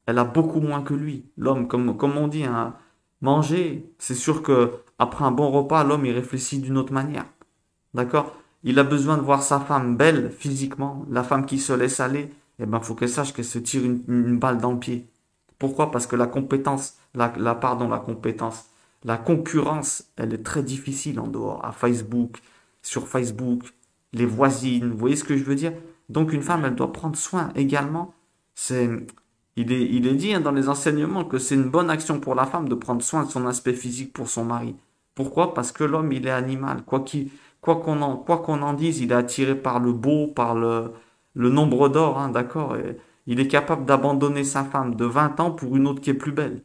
elle a beaucoup moins que lui. L'homme, comme on dit, hein, manger, c'est sûr que après un bon repas, l'homme, il réfléchit d'une autre manière. D'accord? Il a besoin de voir sa femme belle physiquement. La femme qui se laisse aller, eh ben, faut qu'elle sache qu'elle se tire une balle dans le pied. Pourquoi? Parce que la compétence, la compétence, la concurrence, elle est très difficile en dehors, à Facebook, sur Facebook, les voisines, vous voyez ce que je veux dire? Donc une femme, elle doit prendre soin également. C'est, il est dit hein, dans les enseignements que c'est une bonne action pour la femme de prendre soin de son aspect physique pour son mari. Pourquoi? Parce que l'homme, il est animal. Quoi qu'on en dise, il est attiré par le beau, par le nombre d'or, hein, d'accord? Et il est capable d'abandonner sa femme de 20 ans pour une autre qui est plus belle.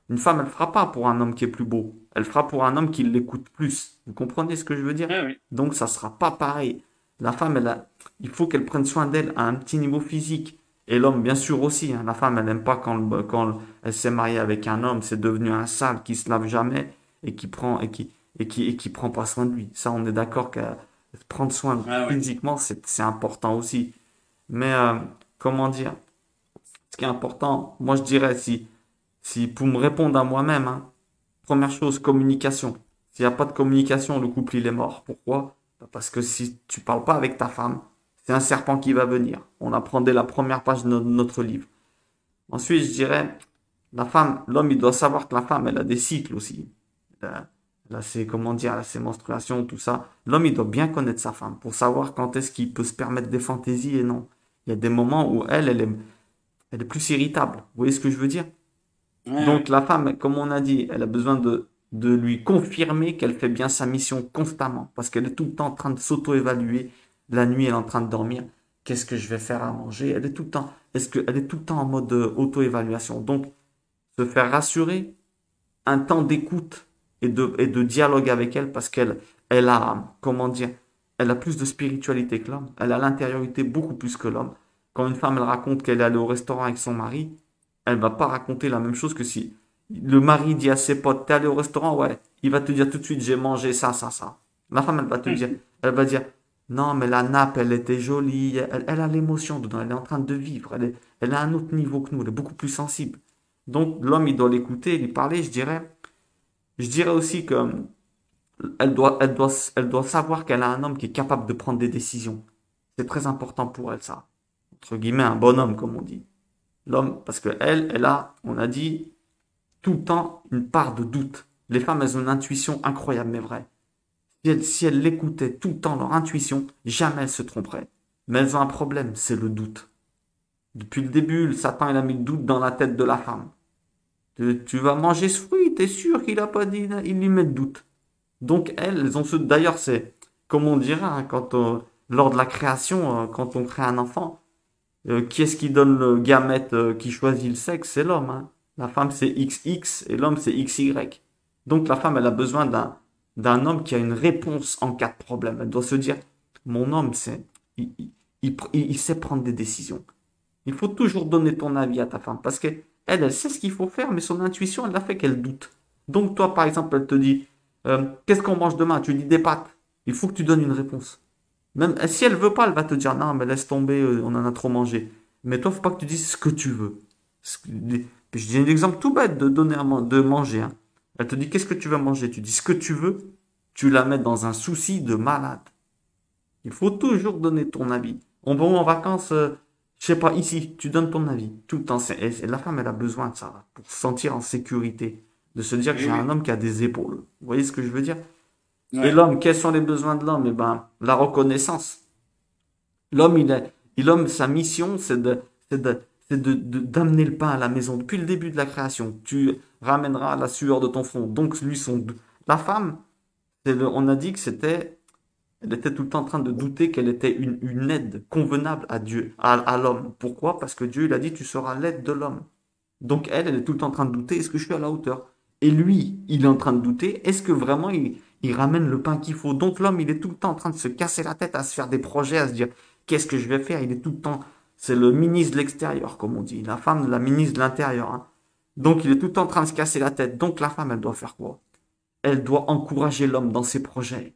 Une femme, elle fera pas pour un homme qui est plus beau. Elle fera pour un homme qui l'écoute plus. Vous comprenez ce que je veux dire? Ah oui. Donc, ça sera pas pareil. La femme, il faut qu'elle prenne soin d'elle à un petit niveau physique. Et l'homme, bien sûr aussi. Hein. La femme, elle n'aime pas quand elle s'est mariée avec un homme, c'est devenu un sale qui se lave jamais et qui prend pas soin de lui. Ça, on est d'accord que prendre soin Ah oui. physiquement, c'est important aussi. Mais, comment dire? Ce qui est important, moi, je dirais, si pour me répondre à moi-même, hein, première chose, communication. S'il n'y a pas de communication, le couple, il est mort. Pourquoi? Parce que si tu parles pas avec ta femme, c'est un serpent qui va venir. On apprend dès la première page de notre livre. Ensuite, je dirais, la femme, l'homme, il doit savoir que la femme, elle a des cycles aussi. Elle a ses, comment dire, elle a ses menstruations, tout ça. L'homme, il doit bien connaître sa femme pour savoir quand est-ce qu'il peut se permettre des fantaisies et non. Il y a des moments où elle est plus irritable. Vous voyez ce que je veux dire? Ouais, Donc ouais. la femme, comme on a dit, elle a besoin de lui confirmer qu'elle fait bien sa mission constamment, parce qu'elle est tout le temps en train de s'auto-évaluer. La nuit, elle est en train de dormir. Qu'est-ce que je vais faire à manger? Elle est tout le temps, elle est tout le temps en mode auto-évaluation. Donc, se faire rassurer, un temps d'écoute et de dialogue avec elle, parce elle a, comment dire, elle a plus de spiritualité que l'homme. Elle a l'intériorité beaucoup plus que l'homme. Quand une femme, elle raconte qu'elle est allée au restaurant avec son mari, elle va pas raconter la même chose que si le mari dit à ses potes, t'es allé au restaurant, ouais, il va te dire tout de suite, j'ai mangé ça, ça, ça. La femme, elle va dire, non, mais la nappe, elle était jolie, elle a l'émotion dedans, elle est en train de vivre, elle a un autre niveau que nous, elle est beaucoup plus sensible. Donc, l'homme, il doit l'écouter, lui parler, je dirais aussi que elle doit savoir qu'elle a un homme qui est capable de prendre des décisions. C'est très important pour elle, ça. Entre guillemets, un bonhomme, comme on dit. L'homme, parce que elle a, on a dit, tout le temps une part de doute. Les femmes, elles ont une intuition incroyable, mais vraie. Si elles l'écoutaient tout le temps, leur intuition, jamais elles se tromperaient. Mais elles ont un problème, c'est le doute. Depuis le début, le Satan, il a mis le doute dans la tête de la femme. Tu vas manger ce fruit, t'es sûr qu'il a pas dit, il lui met le doute. Donc elles ont ce, d'ailleurs, c'est, comme on dira, hein, lors de la création, quand on crée un enfant, qui est-ce qui donne le gamète qui choisit le sexe? C'est l'homme. Hein. La femme, c'est XX et l'homme, c'est XY. Donc la femme, elle a besoin d'un homme qui a une réponse en cas de problème. Elle doit se dire, mon homme, il sait prendre des décisions. Il faut toujours donner ton avis à ta femme parce qu'elle sait ce qu'il faut faire, mais son intuition, elle a fait qu'elle doute. Donc toi, par exemple, elle te dit, qu'est-ce qu'on mange demain? Tu dis des pâtes. Il faut que tu donnes une réponse. Même si elle veut pas, elle va te dire non, mais laisse tomber, on en a trop mangé. Mais toi, faut pas que tu dises ce que tu veux. Je dis un exemple tout bête de donner de manger. Hein. Elle te dit qu'est-ce que tu veux manger? Tu dis ce que tu veux. Tu la mets dans un souci de malade. Il faut toujours donner ton avis. On va en vacances, je sais pas, ici, tu donnes ton avis. Tout le temps. Et la femme, elle a besoin de ça pour se sentir en sécurité. De se dire que Oui, j'ai un oui. homme qui a des épaules. Vous voyez ce que je veux dire? Et Ouais. l'homme, quels sont les besoins de l'homme? Eh ben, la reconnaissance. L'homme, l'homme, sa mission, d'amener le pain à la maison. Depuis le début de la création, tu ramèneras la sueur de ton front. Donc, la femme, on a dit que elle était tout le temps en train de douter qu'elle était une aide convenable à Dieu, à l'homme. Pourquoi? Parce que Dieu, il a dit, tu seras l'aide de l'homme. Donc, elle est tout le temps en train de douter, est-ce que je suis à la hauteur? Et lui, il est en train de douter, est-ce que vraiment il ramène le pain qu'il faut? Donc, l'homme, il est tout le temps en train de se casser la tête, à se faire des projets, à se dire, qu'est-ce que je vais faire? Il est tout le temps, c'est le ministre de l'extérieur, comme on dit. La femme, la ministre de l'intérieur. Hein. Donc, il est tout le temps en train de se casser la tête. Donc, la femme, elle doit faire quoi? Elle doit encourager l'homme dans ses projets.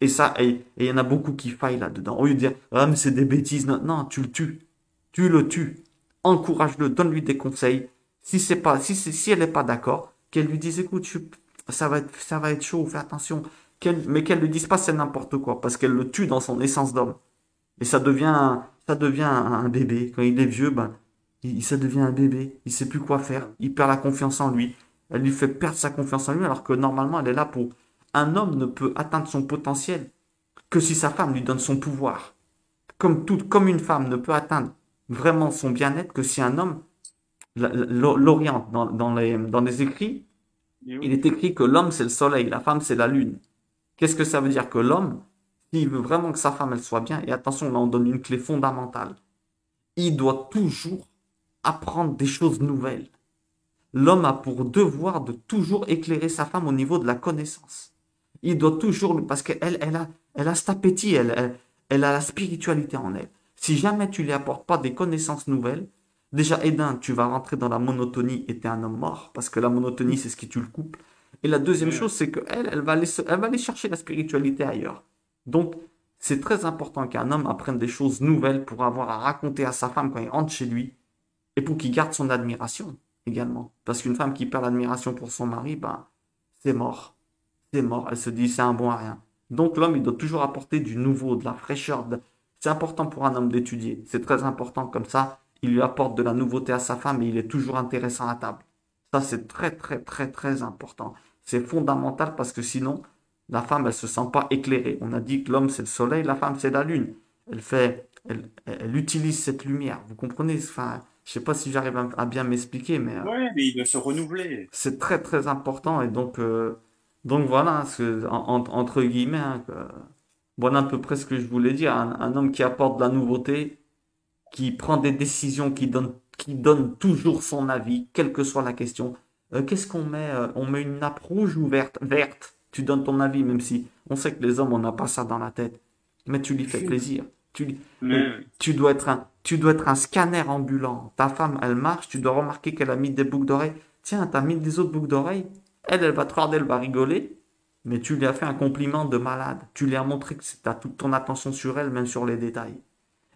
Et ça, et il y en a beaucoup qui faillent là-dedans. Au lieu de dire, ah, mais c'est des bêtises. Non, non, tu le tues. Tu le tues. Encourage-le, donne-lui des conseils. Si elle n'est pas d'accord, qu'elle lui dise, écoute, ça va être chaud, fais attention. Mais qu'elle ne lui dise pas c'est n'importe quoi, parce qu'elle le tue dans son essence d'homme. Et ça devient un bébé. Quand il est vieux, ben, ça devient un bébé. Il sait plus quoi faire. Il perd la confiance en lui. Elle lui fait perdre sa confiance en lui, alors que normalement, elle est là pour... Un homme ne peut atteindre son potentiel que si sa femme lui donne son pouvoir. Comme une femme ne peut atteindre vraiment son bien-être que si un homme l'oriente. Dans les écrits, Et il oui. est écrit que l'homme, c'est le soleil, la femme, c'est la lune. Qu'est-ce que ça veut dire? Que l'homme, s'il veut vraiment que sa femme, elle soit bien, et attention, là, on donne une clé fondamentale, il doit toujours apprendre des choses nouvelles. L'homme a pour devoir de toujours éclairer sa femme au niveau de la connaissance. Il doit toujours, parce elle a cet appétit, elle a la spiritualité en elle. Si jamais tu lui apportes pas des connaissances nouvelles, déjà, Edin, tu vas rentrer dans la monotonie et t'es un homme mort, parce que la monotonie, c'est ce qui tue le couple. Et la deuxième Ouais, chose, c'est qu'elle, elle va aller chercher la spiritualité ailleurs. Donc, c'est très important qu'un homme apprenne des choses nouvelles pour avoir à raconter à sa femme quand il rentre chez lui et pour qu'il garde son admiration également. Parce qu'une femme qui perd l'admiration pour son mari, ben, c'est mort. C'est mort. Elle se dit, c'est un bon à rien. Donc l'homme, il doit toujours apporter du nouveau, de la fraîcheur. C'est important pour un homme d'étudier. C'est très important. Comme ça, il lui apporte de la nouveauté à sa femme et il est toujours intéressant à table. Ça, c'est très, très, très, très important. C'est fondamental parce que sinon, la femme, elle se sent pas éclairée. On a dit que l'homme, c'est le soleil, la femme, c'est la lune. Elle utilise cette lumière. Vous comprenez? Enfin, je sais pas si j'arrive à bien m'expliquer, mais ouais, mais il doit se renouveler. c'est très très important et donc voilà, entre guillemets, hein, voilà à peu près ce que je voulais dire. Un homme qui apporte de la nouveauté, qui prend des décisions, qui donne toujours son avis, quelle que soit la question. Qu'est-ce qu'on met? On met une nappe rouge ou verte? Verte. Tu donnes ton avis, même si on sait que les hommes, on n'a pas ça dans la tête. Mais tu lui fais plaisir. Ouais, ouais. Tu dois être un scanner ambulant. Ta femme, elle marche, tu dois remarquer qu'elle a mis des boucles d'oreilles. Tiens, t'as mis des autres boucles d'oreilles. Elle va te regarder, elle va rigoler. Mais tu lui as fait un compliment de malade. Tu lui as montré que tu as toute ton attention sur elle, même sur les détails.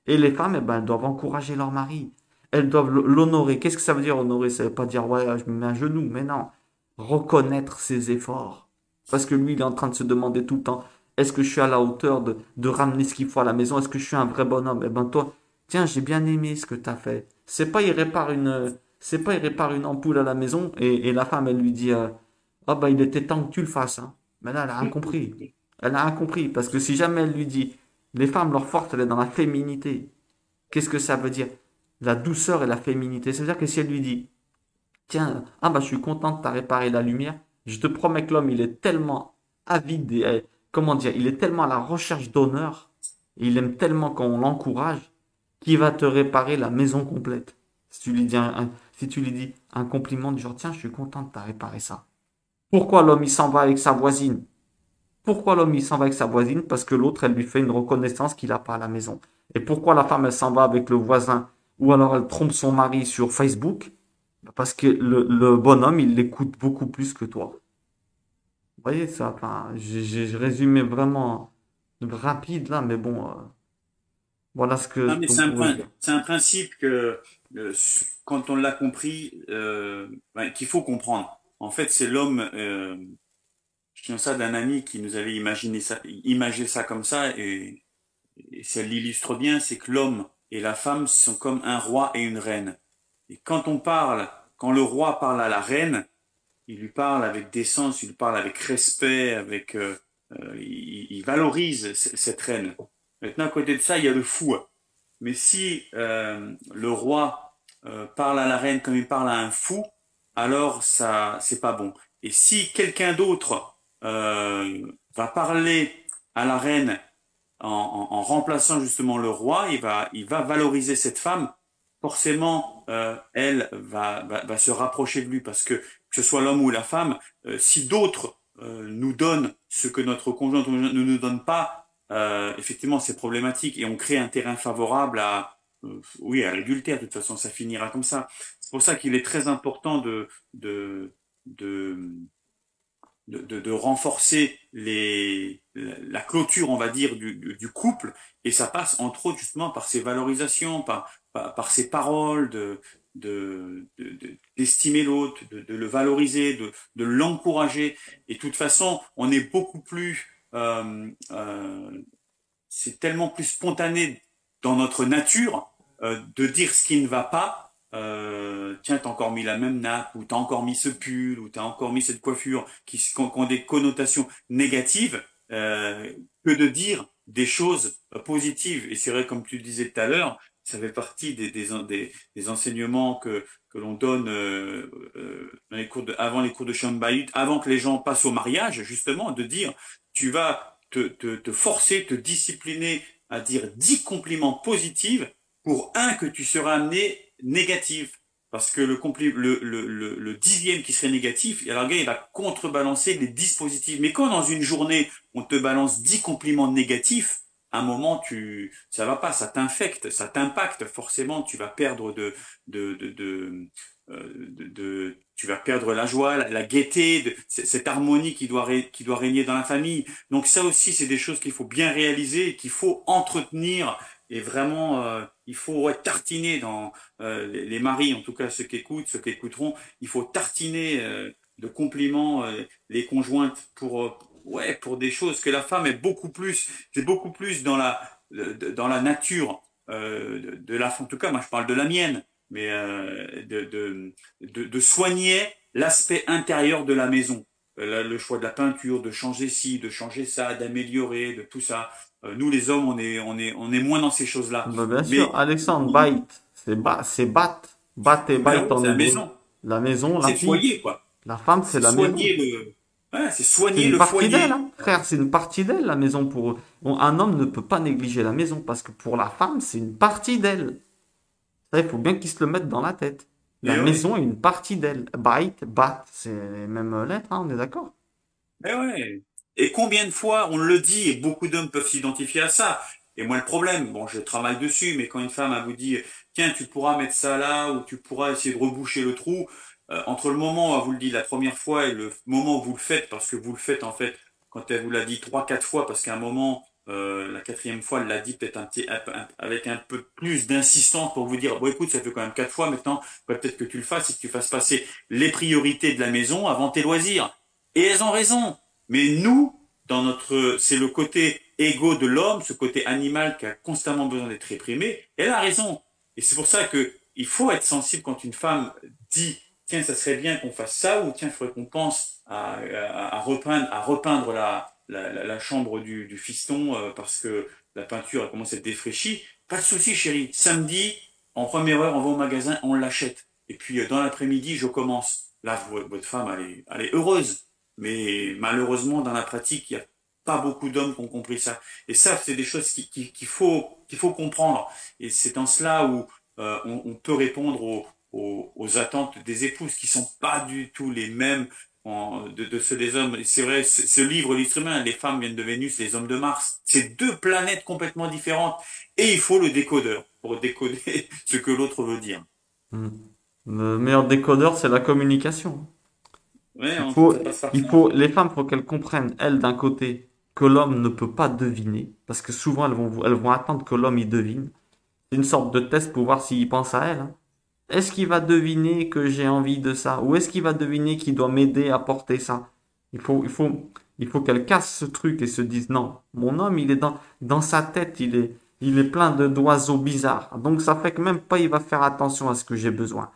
Et les femmes, eh ben, elles doivent encourager leur mari. Elles doivent l'honorer. Qu'est-ce que ça veut dire honorer? Ça veut pas dire, ouais, je me mets à genoux. Mais non. Reconnaître ses efforts. Parce que lui, il est en train de se demander tout le temps, est-ce que je suis à la hauteur de ramener ce qu'il faut à la maison? Est-ce que je suis un vrai bonhomme? Eh ben, toi, tiens, j'ai bien aimé ce que tu as fait. C'est pas, il répare une ampoule à la maison et la femme, elle lui dit, ah bah, il était temps que tu le fasses, hein. Mais là, elle a rien compris. Elle a rien compris. Parce que si jamais elle lui dit, les femmes, leur force, elle est dans la féminité. Qu'est-ce que ça veut dire? La douceur et la féminité. Ça veut dire que si elle lui dit, tiens, ah bah je suis content que tu as réparé la lumière, je te promets que l'homme, il est tellement avide, et, comment dire, il est tellement à la recherche d'honneur, et il aime tellement quand on l'encourage, qu'il va te réparer la maison complète. Si tu lui dis un compliment du genre, tiens, je suis content que tu as réparé ça. Pourquoi l'homme, il s'en va avec sa voisine? Pourquoi l'homme il s'en va avec sa voisine? Parce que l'autre, elle lui fait une reconnaissance qu'il n'a pas à la maison. Et pourquoi la femme, elle s'en va avec le voisin? Ou alors elle trompe son mari sur Facebook? Parce que le bonhomme, il l'écoute beaucoup plus que toi. Vous voyez ça? Enfin, j'ai résumé vraiment rapide là, mais bon, voilà Non, mais ce qu'on pouvait dire. c'est un principe que, quand on l'a compris, ouais, qu'il faut comprendre. En fait, c'est l'homme. Je tiens ça d'un ami qui nous avait imagé ça comme ça, et ça l'illustre bien, c'est que l'homme et la femme sont comme un roi et une reine. Et quand le roi parle à la reine, il lui parle avec décence, il lui parle avec respect, il valorise cette reine. Maintenant, à côté de ça, il y a le fou. Mais si le roi parle à la reine comme il parle à un fou, alors ça, c'est pas bon. Et si quelqu'un d'autre va parler à la reine en remplaçant justement le roi, il va valoriser cette femme. Forcément, elle va se rapprocher de lui parce que ce soit l'homme ou la femme, si d'autres nous donnent ce que notre conjoint ne nous donne pas, effectivement, c'est problématique et on crée un terrain favorable oui, à l'adultère. De toute façon, ça finira comme ça. C'est pour ça qu'il est très important de, de, de renforcer la clôture, on va dire, du couple, et ça passe entre autres justement par ses valorisations, par ses paroles, d'estimer l'autre, de le valoriser, de l'encourager. Et de toute façon, on est beaucoup plus, c'est tellement plus spontané dans notre nature de dire ce qui ne va pas. Tiens, t'as encore mis la même nappe, ou t'as encore mis ce pull, ou t'as encore mis cette coiffure qui ont des connotations négatives, que de dire des choses positives. Et c'est vrai, comme tu le disais tout à l'heure, ça fait partie des enseignements que l'on donne dans les cours avant les cours de Shambhaït, avant que les gens passent au mariage, justement, de dire, tu vas te forcer, te discipliner à dire 10 compliments positifs pour un que tu seras amené négatif. Parce que le 10e qui serait négatif, alors le gars, il va contrebalancer les 10 positifs. Mais quand dans une journée, on te balance 10 compliments négatifs, à un moment, ça va pas, ça t'infecte, ça t'impacte. Forcément, tu vas perdre tu vas perdre la joie, la gaieté, cette harmonie qui doit régner dans la famille. Donc ça aussi, c'est des choses qu'il faut bien réaliser et qu'il faut entretenir. Et vraiment, il faut tartiner dans les maris, en tout cas ceux qui écoutent, ceux qui écouteront, il faut tartiner de compliments les conjointes pour des choses que la femme c'est beaucoup plus dans la nature de la femme. En tout cas, moi je parle de la mienne, mais de soigner l'aspect intérieur de la maison. Le choix de la peinture, de changer ci, de changer ça, d'améliorer, de tout ça. Nous, les hommes, on est moins dans ces choses-là. Bah, bien sûr, Mais, Alexandre, bite, c'est bat. Bat et ben bite oui, en c'est la hébreu. maison. La maison, la C'est le fille. foyer, quoi. La femme, c'est C'est la maison. c'est C'est soigner une le partie d'elle, foyer. hein. Frère, c'est une partie d'elle, la maison pour eux. Un homme ne peut pas négliger la maison parce que pour la femme, c'est une partie d'elle. Ça, il faut bien qu'ils se le mettent dans la tête. La Et ouais, maison est une partie d'elle. Bite, bat, c'est les mêmes lettres, hein, on est d'accord? et ouais. Et combien de fois on le dit, et beaucoup d'hommes peuvent s'identifier à ça. Et moi, le problème, bon, je travaille dessus, mais quand une femme, elle vous dit, tiens, tu pourras mettre ça là, ou tu pourras essayer de reboucher le trou, entre le moment où elle vous le dit la première fois et le moment où vous le faites, parce que vous le faites, en fait, quand elle vous l'a dit 3, 4 fois, parce qu'à un moment, la quatrième fois, elle l'a dit peut-être avec un peu plus d'insistance pour vous dire, bon, écoute, ça fait quand même 4 fois, maintenant, peut-être que tu le fasses et que tu fasses passer les priorités de la maison avant tes loisirs. Et elles ont raison. Mais nous, c'est le côté égo de l'homme, ce côté animal qui a constamment besoin d'être réprimé. Elle a raison. Et c'est pour ça que il faut être sensible quand une femme dit, tiens, ça serait bien qu'on fasse ça, ou tiens, il faudrait qu'on pense à repeindre la chambre du fiston parce que la peinture a commencé à être défraîchie. Pas de souci, chérie. Samedi, en première heure, on va au magasin, on l'achète. Et puis dans l'après-midi, je commence. Là, votre femme, elle est heureuse. Mais malheureusement, dans la pratique, il n'y a pas beaucoup d'hommes qui ont compris ça. Et ça, c'est des choses qu'il faut comprendre. Et c'est en cela où on peut répondre aux attentes des épouses qui sont pas du tout les mêmes de ceux des hommes. Et c'est vrai, ce livre, l'être humain, les femmes viennent de Vénus, les hommes de Mars. C'est deux planètes complètement différentes. Et il faut le décodeur pour décoder ce que l'autre veut dire. Hmm. Le meilleur décodeur, c'est la communication. Ouais, Il faut, ça passe par il ça. faut, les femmes, faut qu'elles comprennent, elles, d'un côté, que l'homme ne peut pas deviner, parce que souvent, elles vont attendre que l'homme y devine. C'est une sorte de test pour voir s'il pense à elles, hein. Est-ce qu'il va deviner que j'ai envie de ça? Ou est-ce qu'il va deviner qu'il doit m'aider à porter ça? Il faut qu'elle casse ce truc et se dise non, mon homme, il est dans sa tête, il est plein d'oiseaux bizarres. Donc ça fait que même pas il va faire attention à ce que j'ai besoin.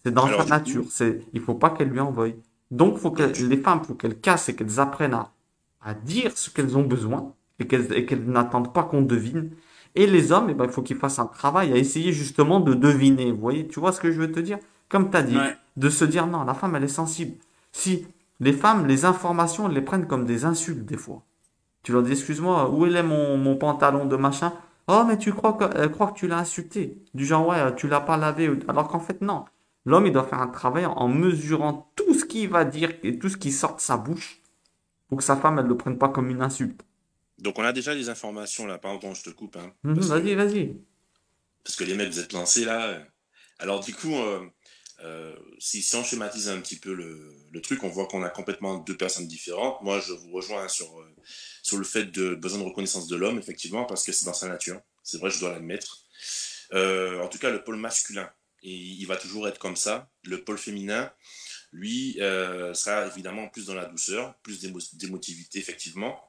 C'est dans sa Alors du nature. coup, Il faut pas qu'elle lui envoie. Donc donc du les femmes, faut qu'elles cassent et qu'elles apprennent à dire ce qu'elles ont besoin et qu'elles n'attendent pas qu'on devine. Et les hommes, eh ben, il faut qu'ils fassent un travail à essayer justement de deviner. Vous voyez, tu vois ce que je veux te dire? Comme tu as dit, ouais, de se dire non, la femme, elle est sensible. Si les femmes, les informations, elles les prennent comme des insultes des fois. Tu leur dis, excuse-moi, où est mon pantalon de machin? Oh, mais elle croit que tu l'as insulté. Du genre, ouais, tu l'as pas lavé. Alors qu'en fait, non. L'homme, il doit faire un travail en mesurant tout ce qu'il va dire et tout ce qui sort de sa bouche pour que sa femme, elle le prenne pas comme une insulte. on a déjà des informations là, pardon, je te coupe, hein, Mhm, parce vas-y, que vas-y. parce que les mecs, vous êtes lancés là. Alors du coup, si on schématise un petit peu le truc, on voit qu'on a complètement deux personnes différentes. Moi, je vous rejoins sur le fait de besoin de reconnaissance de l'homme, effectivement, parce que c'est dans sa nature. C'est vrai, je dois l'admettre. En tout cas, le pôle masculin, et il va toujours être comme ça. Le pôle féminin, lui, sera évidemment plus dans la douceur, plus d'émotivité, effectivement.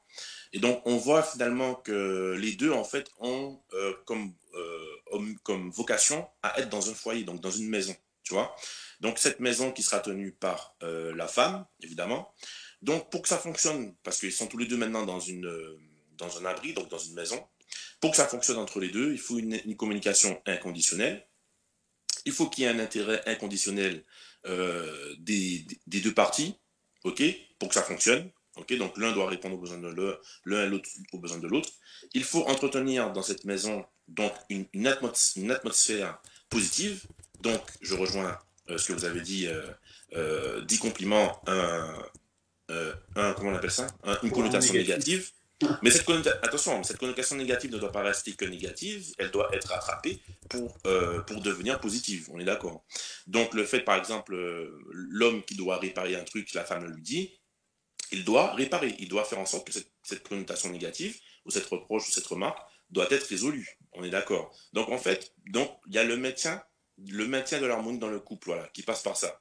Et donc, on voit finalement que les deux, en fait, ont comme vocation à être dans un foyer, donc dans une maison, tu vois. Donc, cette maison qui sera tenue par la femme, évidemment. Donc, pour que ça fonctionne, parce qu'ils sont tous les deux maintenant dans un abri, donc dans une maison, pour que ça fonctionne entre les deux, il faut une communication inconditionnelle. Il faut qu'il y ait un intérêt inconditionnel des deux parties, ok, pour que ça fonctionne. Ok, donc l'un doit répondre aux besoins de l'un et l'autre aux besoins de l'autre. Il faut entretenir dans cette maison donc une atmosphère positive. Donc je rejoins ce que vous avez dit, 10 compliments, comment on appelle ça, une Pour un connotation négatif. négative. Mais attention, cette connotation négative ne doit pas rester que négative, elle doit être rattrapée pour devenir positive, on est d'accord. Donc le fait, par exemple, l'homme qui doit réparer un truc, la femme le lui dit, il doit réparer, il doit faire en sorte que cette connotation négative, ou cette reproche, ou cette remarque, doit être résolue, on est d'accord. Donc en fait, il y a le maintien de l'harmonie dans le couple, voilà, qui passe par ça.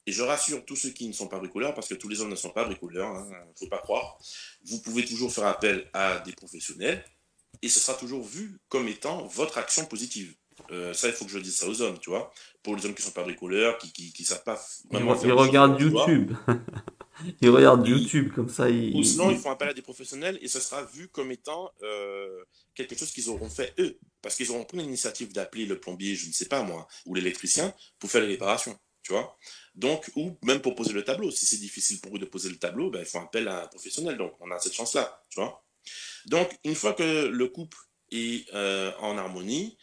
Et je rassure tous ceux qui ne sont pas bricoleurs, parce que tous les hommes ne sont pas bricoleurs, hein, faut pas croire. Vous pouvez toujours faire appel à des professionnels, et ce sera toujours vu comme étant votre action positive. Ça, il faut que je dise ça aux hommes, tu vois. Pour les hommes qui ne sont pas bricoleurs, qui savent pas vraiment Ils faire des choses de regardent leur choix, YouTube. Ils regardent ils, YouTube, comme ça, ou sinon ils font appel à des professionnels et ce sera vu comme étant quelque chose qu'ils auront fait eux. Parce qu'ils auront pris l'initiative d'appeler le plombier, je ne sais pas moi, ou l'électricien pour faire les réparations, tu vois. Donc, ou même pour poser le tableau. Si c'est difficile pour eux de poser le tableau, ben, ils font appel à un professionnel. Donc, on a cette chance-là, tu vois. Donc, une fois que le couple est en harmonie,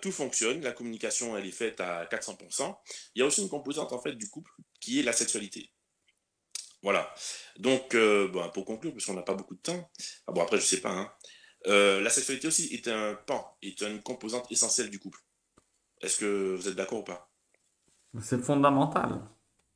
tout fonctionne, la communication elle est faite à 400%. Il y a aussi une composante en fait du couple qui est la sexualité. Voilà. Donc, bon, pour conclure, parce qu'on n'a pas beaucoup de temps, ah bon, après, je sais pas, hein, la sexualité aussi est un pan, est une composante essentielle du couple. Est-ce que vous êtes d'accord ou pas? c'est fondamental.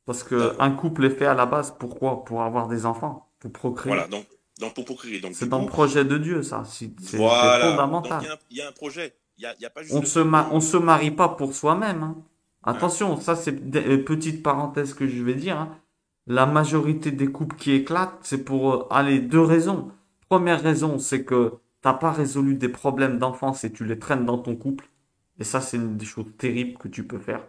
Parce que D'accord. un couple est fait à la base, pourquoi? Pour avoir des enfants, pour procréer. Voilà, donc pour procréer. Donc, C'est du dans le coup, projet de Dieu, ça. C'est voilà. Donc, fondamental. il y a un projet. Il y a pas juste le fait On de. se marie pas pour soi-même, hein. Hein? Attention, ça c'est petite parenthèse que je vais dire, hein. La majorité des couples qui éclatent, c'est pour aller deux raisons. Première raison, c'est que t'as pas résolu des problèmes d'enfance et tu les traînes dans ton couple. Et ça, c'est une des choses terribles que tu peux faire.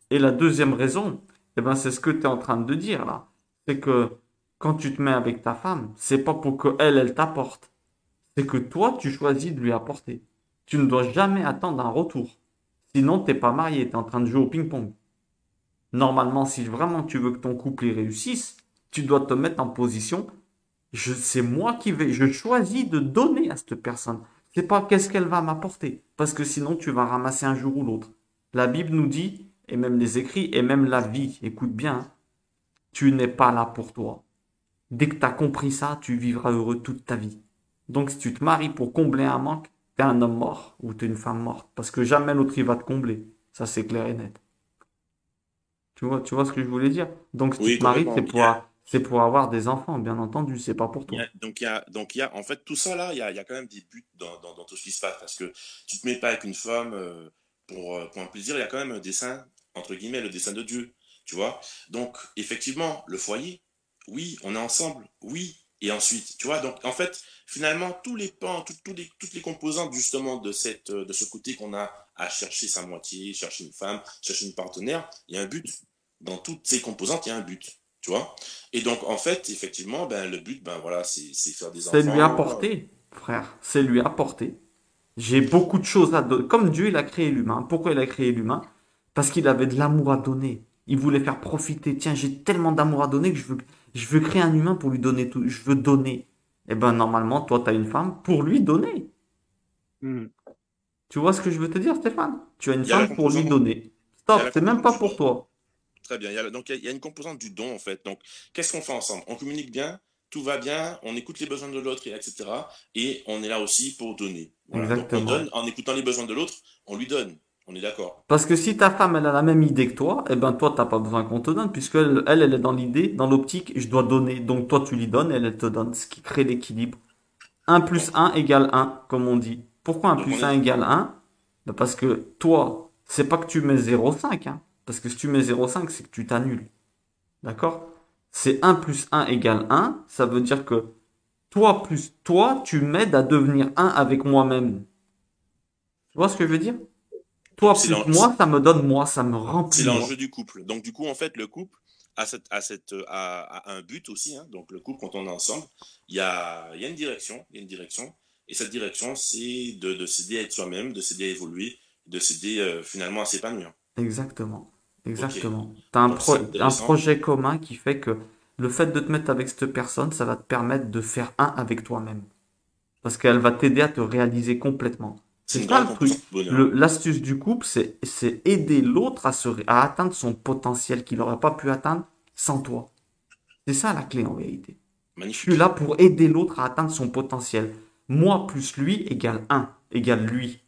Et la deuxième raison, eh ben, c'est ce que tu es en train de dire là. C'est que quand tu te mets avec ta femme, c'est pas pour que elle t'apporte. C'est que toi, tu choisis de lui apporter. Tu ne dois jamais attendre un retour. Sinon, t'es pas marié, tu es en train de jouer au ping-pong. Normalement, si vraiment tu veux que ton couple y réussisse, tu dois te mettre en position. C'est moi qui vais, je choisis de donner à cette personne. C'est pas qu'est-ce qu'elle va m'apporter. Parce que sinon, tu vas ramasser un jour ou l'autre. La Bible nous dit, et même les écrits, et même la vie, écoute bien, hein, tu n'es pas là pour toi. Dès que tu as compris ça, tu vivras heureux toute ta vie. Donc, si tu te maries pour combler un manque, t'es un homme mort ou t'es une femme morte. Parce que jamais l'autre, il va te combler. Ça, c'est clair et net. Tu vois ce que je voulais dire? Donc, si tu Oui, te maries, complètement. c'est pour avoir des enfants, bien entendu, c'est pas pour toi. En fait, tout ça là, il y a quand même des buts dans tout ce qui se passe. Parce que tu te mets pas avec une femme pour un plaisir, il y a quand même un dessein, entre guillemets, le dessein de Dieu. Tu vois? Donc, effectivement, le foyer, oui, on est ensemble, oui. Et ensuite, tu vois, donc en fait, finalement, tous les pans, toutes les composantes justement de ce côté qu'on a à chercher sa moitié, chercher une femme, chercher une partenaire, il y a un but. Dans toutes ces composantes, il y a un but. Tu vois? Et donc, en fait, effectivement, ben, le but, ben, voilà, c'est faire des C'est lui enfants. apporter, frère. C'est lui apporter. J'ai beaucoup de choses à donner. Comme Dieu, il a créé l'humain. Pourquoi il a créé l'humain? Parce qu'il avait de l'amour à donner. Il voulait faire profiter. Tiens, j'ai tellement d'amour à donner que je veux créer un humain pour lui donner tout. Je veux donner. Eh ben, normalement, toi, tu as une femme pour lui donner. Hmm. Tu vois ce que je veux te dire, Stéphane? Tu as une Il y a la femme pour lui composante, donner. il y a Stop, la c'est même composante pas du pour don. toi. Très bien. Donc, il y a une composante du don, en fait. Donc, qu'est-ce qu'on fait ensemble? On communique bien. tout va bien, on écoute les besoins de l'autre, etc. Et on est là aussi pour donner. Voilà. Donc on Exactement. donne, en écoutant les besoins de l'autre, on lui donne. On est d'accord. Parce que si ta femme, elle a la même idée que toi, eh ben toi, t'as pas besoin qu'on te donne, puisque elle est dans l'idée, dans l'optique, je dois donner. Donc toi, tu lui donnes, elle te donne, ce qui crée l'équilibre. Un plus Donc, un égale un, comme on dit. Pourquoi un donc on plus un est, égale un? Ben parce que toi, c'est pas que tu mets 0,5, hein. Parce que si tu mets 0,5, c'est que tu t'annules. D'accord? C'est un plus un égale un. Ça veut dire que toi plus toi, tu m'aides à devenir un avec moi-même. Tu vois ce que je veux dire? donc Toi c'est plus moi, ça me donne moi, ça me c'est remplit moi. l'enjeu du couple. Donc du coup, en fait, le couple a un but aussi. Hein. Donc le couple, quand on est ensemble, il y a une direction, il y a une direction. Et cette direction, c'est de s'aider à être soi-même, de s'aider à évoluer, de s'aider finalement à s'épanouir. Exactement. Ok. Exactement. T'as Donc c'est un intéressant. projet commun qui fait que le fait de te mettre avec cette personne, ça va te permettre de faire un avec toi-même. Parce qu'elle va t'aider à te réaliser complètement. C'est C'est une ça grande le truc. composante de bonheur. L'astuce du couple, c'est aider l'autre à atteindre son potentiel qu'il n'aurait pas pu atteindre sans toi. C'est ça la clé en vérité. Je suis Magnifique. là pour aider l'autre à atteindre son potentiel. Moi plus lui égale un égale lui.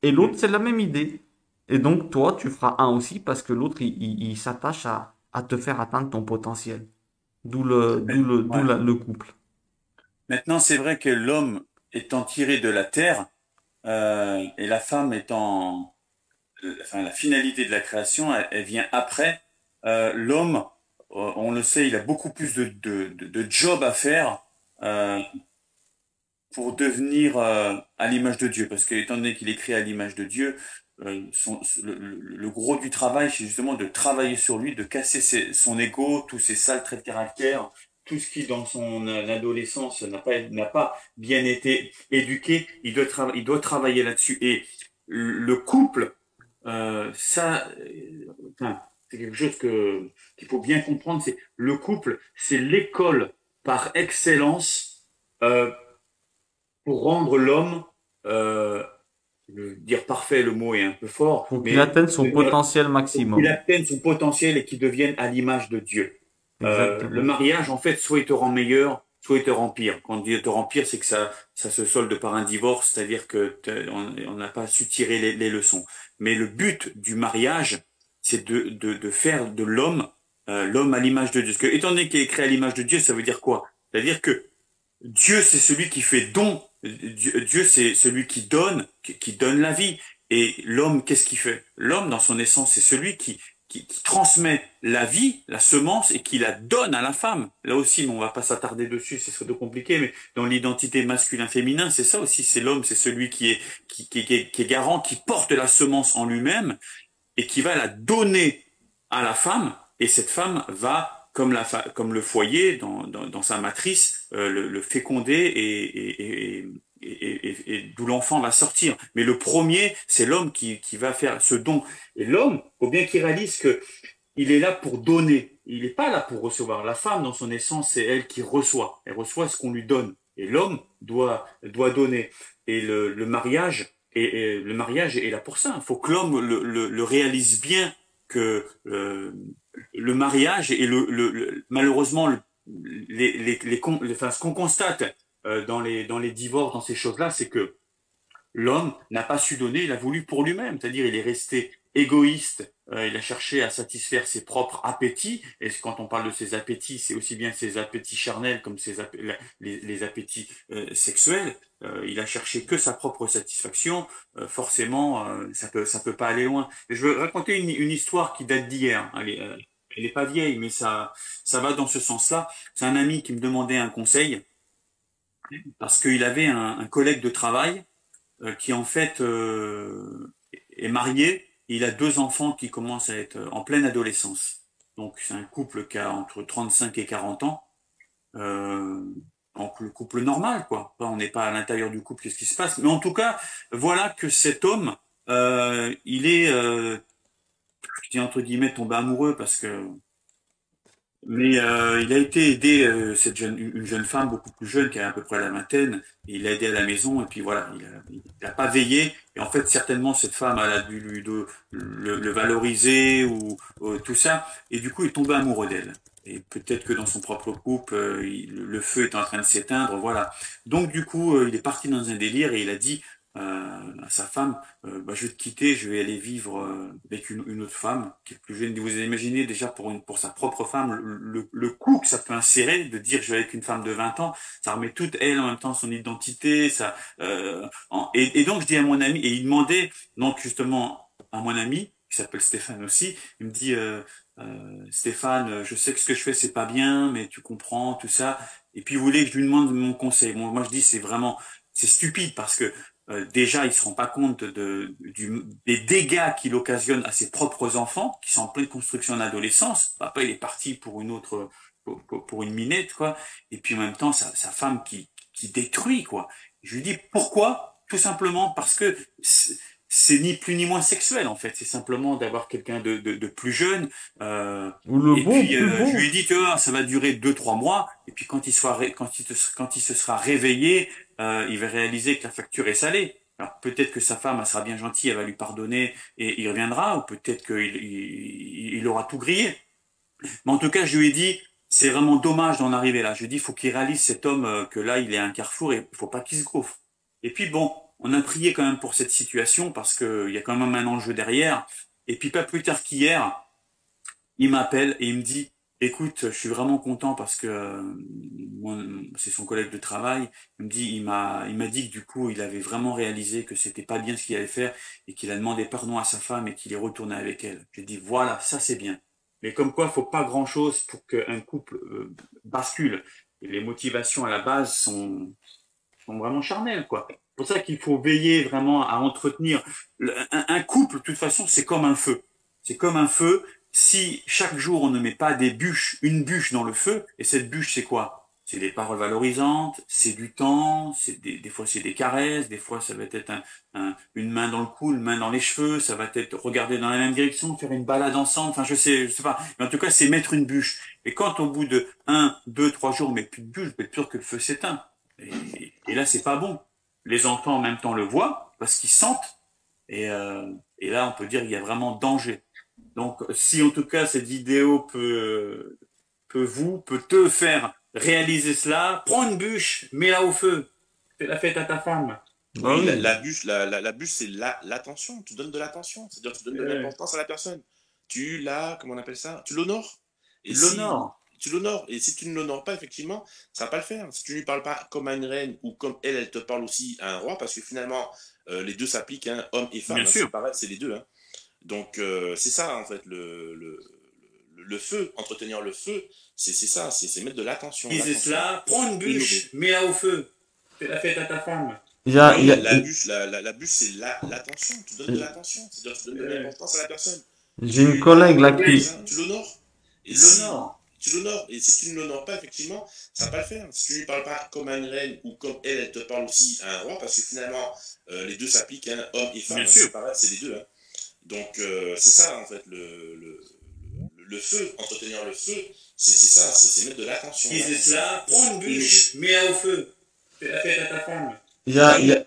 Et l'autre, Hmm. c'est la même idée. Et donc, toi, tu feras un aussi parce que l'autre, il s'attache à te faire atteindre ton potentiel. Ouais. Le couple. Maintenant, c'est vrai que l'homme étant tiré de la terre, et la femme étant, enfin, la finalité de la création, elle vient après. L'homme, on le sait, il a beaucoup plus de job à faire euh, pour devenir à l'image de Dieu. Parce que étant donné qu'il est créé à l'image de Dieu, le gros du travail, c'est justement de travailler sur lui, de casser son ego, tous ses sales traits de caractère, tout ce qui dans son adolescence n'a pas bien été éduqué, il doit travailler là-dessus. Et le couple, enfin, c'est quelque chose qu'il faut bien comprendre, c'est le couple, c'est l'école par excellence euh, pour rendre l'homme, euh, dire parfait, le mot est un peu fort, Pour qu'il mais atteigne son potentiel pour qu'il maximum. atteigne son potentiel et qu'il devienne à l'image de Dieu. Le Exactement. mariage, en fait, soit il te rend meilleur, soit il te rend pire. Quand on dit te rend pire, c'est que ça se solde par un divorce, c'est-à-dire que on n'a pas su tirer les leçons. Mais le but du mariage, c'est de faire de l'homme l'homme à l'image de Dieu. Parce que, étant donné qu'il est créé à l'image de Dieu, ça veut dire quoi? C'est-à-dire que Dieu, c'est celui qui fait don. Dieu, c'est celui qui donne, qui donne la vie. Et l'homme, qu'est-ce qu'il fait? L'homme, dans son essence, c'est celui qui transmet la vie, la semence, et qui la donne à la femme. Là aussi, mais on va pas s'attarder dessus, ce serait trop compliqué, mais dans l'identité masculin-féminin, c'est ça aussi, c'est l'homme, c'est celui qui est garant, qui porte la semence en lui-même, et qui va la donner à la femme, et cette femme va, comme le foyer dans sa matrice, le féconder et d'où l'enfant va sortir. Mais le premier, c'est l'homme qui va faire ce don. Et l'homme, faut bien qu'il réalise que il est là pour donner. Il n'est pas là pour recevoir. La femme, dans son essence, c'est elle qui reçoit. Elle reçoit ce qu'on lui donne. Et l'homme doit donner. Et le mariage, et le mariage est là pour ça. Il faut que l'homme le réalise bien que le mariage et malheureusement enfin, ce qu'on constate dans les divorces, dans ces choses-là, c'est que l'homme n'a pas su donner, il a voulu pour lui-même, c'est-à-dire il est resté égoïste, il a cherché à satisfaire ses propres appétits, et quand on parle de ses appétits, c'est aussi bien ses appétits charnels comme les appétits sexuels, il a cherché que sa propre satisfaction, forcément ça peut pas aller loin. Et je veux raconter une histoire qui date d'hier, elle est pas vieille, mais ça va dans ce sens-là. C'est un ami qui me demandait un conseil, parce qu'il avait un collègue de travail qui en fait est marié. Il a deux enfants qui commencent à être en pleine adolescence. Donc c'est un couple qui a entre 35 et 40 ans. Euh, donc le couple normal, quoi. Enfin, on n'est pas à l'intérieur du couple, qu'est-ce qui se passe. Mais en tout cas, voilà que cet homme, il est, je dis entre guillemets, tombé amoureux parce que mais il a été aidé, une jeune femme beaucoup plus jeune, qui a à peu près la vingtaine, et il l'a aidé à la maison, et puis voilà, il a pas veillé, et en fait, certainement, cette femme, elle a dû le valoriser, ou tout ça, et du coup, il est tombé amoureux d'elle. et peut-être que dans son propre couple, le feu est en train de s'éteindre, voilà. Donc du coup, il est parti dans un délire et il a dit à sa femme, bah, je vais te quitter, je vais aller vivre avec une autre femme qui est plus jeune. Vous imaginez déjà pour sa propre femme le coup que ça peut insérer de dire je vais avec une femme de 20 ans, ça remet toute elle en même temps son identité, ça. Et donc je dis à mon ami et il demandait donc justement à mon ami qui s'appelle Stéphane aussi, il me dit Stéphane, je sais que ce que je fais c'est pas bien, mais tu comprends tout ça. Et puis il voulait que je lui demande mon conseil. Bon, moi je dis c'est stupide parce que déjà il se rend pas compte des dégâts qu'il occasionne à ses propres enfants qui sont en pleine construction d'adolescence. Papa il est parti pour une autre pour une minette quoi. Et puis en même temps sa femme qui détruit quoi. Je lui dis pourquoi? Tout simplement parce que c'est ni plus ni moins sexuel en fait, c'est simplement d'avoir quelqu'un de plus jeune. Ou le Et beau, puis plus je beau. lui ai dit, tu vois, ça va durer 2, 3 mois. Et puis quand il se sera réveillé, il va réaliser que la facture est salée. Alors peut-être que sa femme, elle sera bien gentille, elle va lui pardonner et il reviendra, ou peut-être il aura tout grillé. Mais en tout cas, je lui ai dit, c'est vraiment dommage d'en arriver là. Je lui ai dit, il faut qu'il réalise cet homme que là, il est à un carrefour et il faut pas qu'il se gaufre. Et puis bon, on a prié quand même pour cette situation parce que il y a quand même un enjeu derrière. Et puis pas plus tard qu'hier, il m'appelle et il me dit, écoute, je suis vraiment content parce que c'est son collègue de travail. Il me dit, il m'a dit que du coup, il avait vraiment réalisé que c'était pas bien ce qu'il allait faire et qu'il a demandé pardon à sa femme et qu'il est retourné avec elle. J'ai dit, voilà, ça c'est bien. Mais comme quoi, faut pas grand-chose pour qu'un couple bascule. Et les motivations à la base sont vraiment charnelles, quoi. C'est pour ça qu'il faut veiller vraiment à entretenir un couple. De toute façon, c'est comme un feu. C'est comme un feu. Si chaque jour on ne met pas une bûche dans le feu, et cette bûche c'est quoi? C'est des paroles valorisantes, c'est du temps, des fois c'est des caresses, des fois ça va être une main dans le cou, une main dans les cheveux, ça va être regarder dans la même direction, faire une balade ensemble, enfin je sais pas. Mais en tout cas c'est mettre une bûche. Et quand au bout de 1, 2, 3 jours on met plus de bûche, vous êtes sûr que le feu s'éteint. Et là c'est pas bon. Les enfants en même temps le voient parce qu'ils sentent, et là on peut dire qu'il y a vraiment danger. Donc, si en tout cas cette vidéo peut te faire réaliser cela, prends une bûche, mets-la au feu, fais la fête à ta femme. Bah Oui, oui. la bûche, c'est l'attention. Tu donnes de l'attention. C'est-à-dire que tu donnes de l'importance à la personne. Comment on appelle ça? Tu l'honores. Et Tu si l'honores. tu l'honores, et si tu ne l'honores pas, effectivement, ça va pas le faire. Si tu ne lui parles pas comme à une reine ou comme elle te parle aussi à un roi, parce que finalement, les deux s'appliquent, hein, homme et femme, Bien hein, c'est sûr. pareil, c'est les deux. Hein. Donc, c'est ça, en fait, le feu, entretenir le feu, c'est ça, c'est mettre de l'attention. Disais L'attention, cela, prends une honorer. bûche, mets-la au feu, fais la fête à ta femme. Il y a, il Oui, y a- la bûche, c'est l'attention. Tu donnes de l'attention. C'est-à-dire que tu donnes de l'importance à la personne. j'ai une Tu collègue là comment on dit qui, ça? Tu l'honores. Et Tu si l'honores. tu l'honores, et si tu ne l'honores pas, effectivement, ça va pas le faire. Si tu ne lui parles pas comme à une reine ou comme elle te parle aussi à un roi, parce que finalement, les deux s'appliquent, hein, homme et femme, Bien hein, sûr. c'est pareil, c'est les deux. Hein. Donc, c'est ça, en fait, le feu, entretenir le feu, c'est ça, c'est mettre de l'attention. Disais cela, prends une bûche, mets-la au feu, fais la fête à ta femme. il y a, il y a-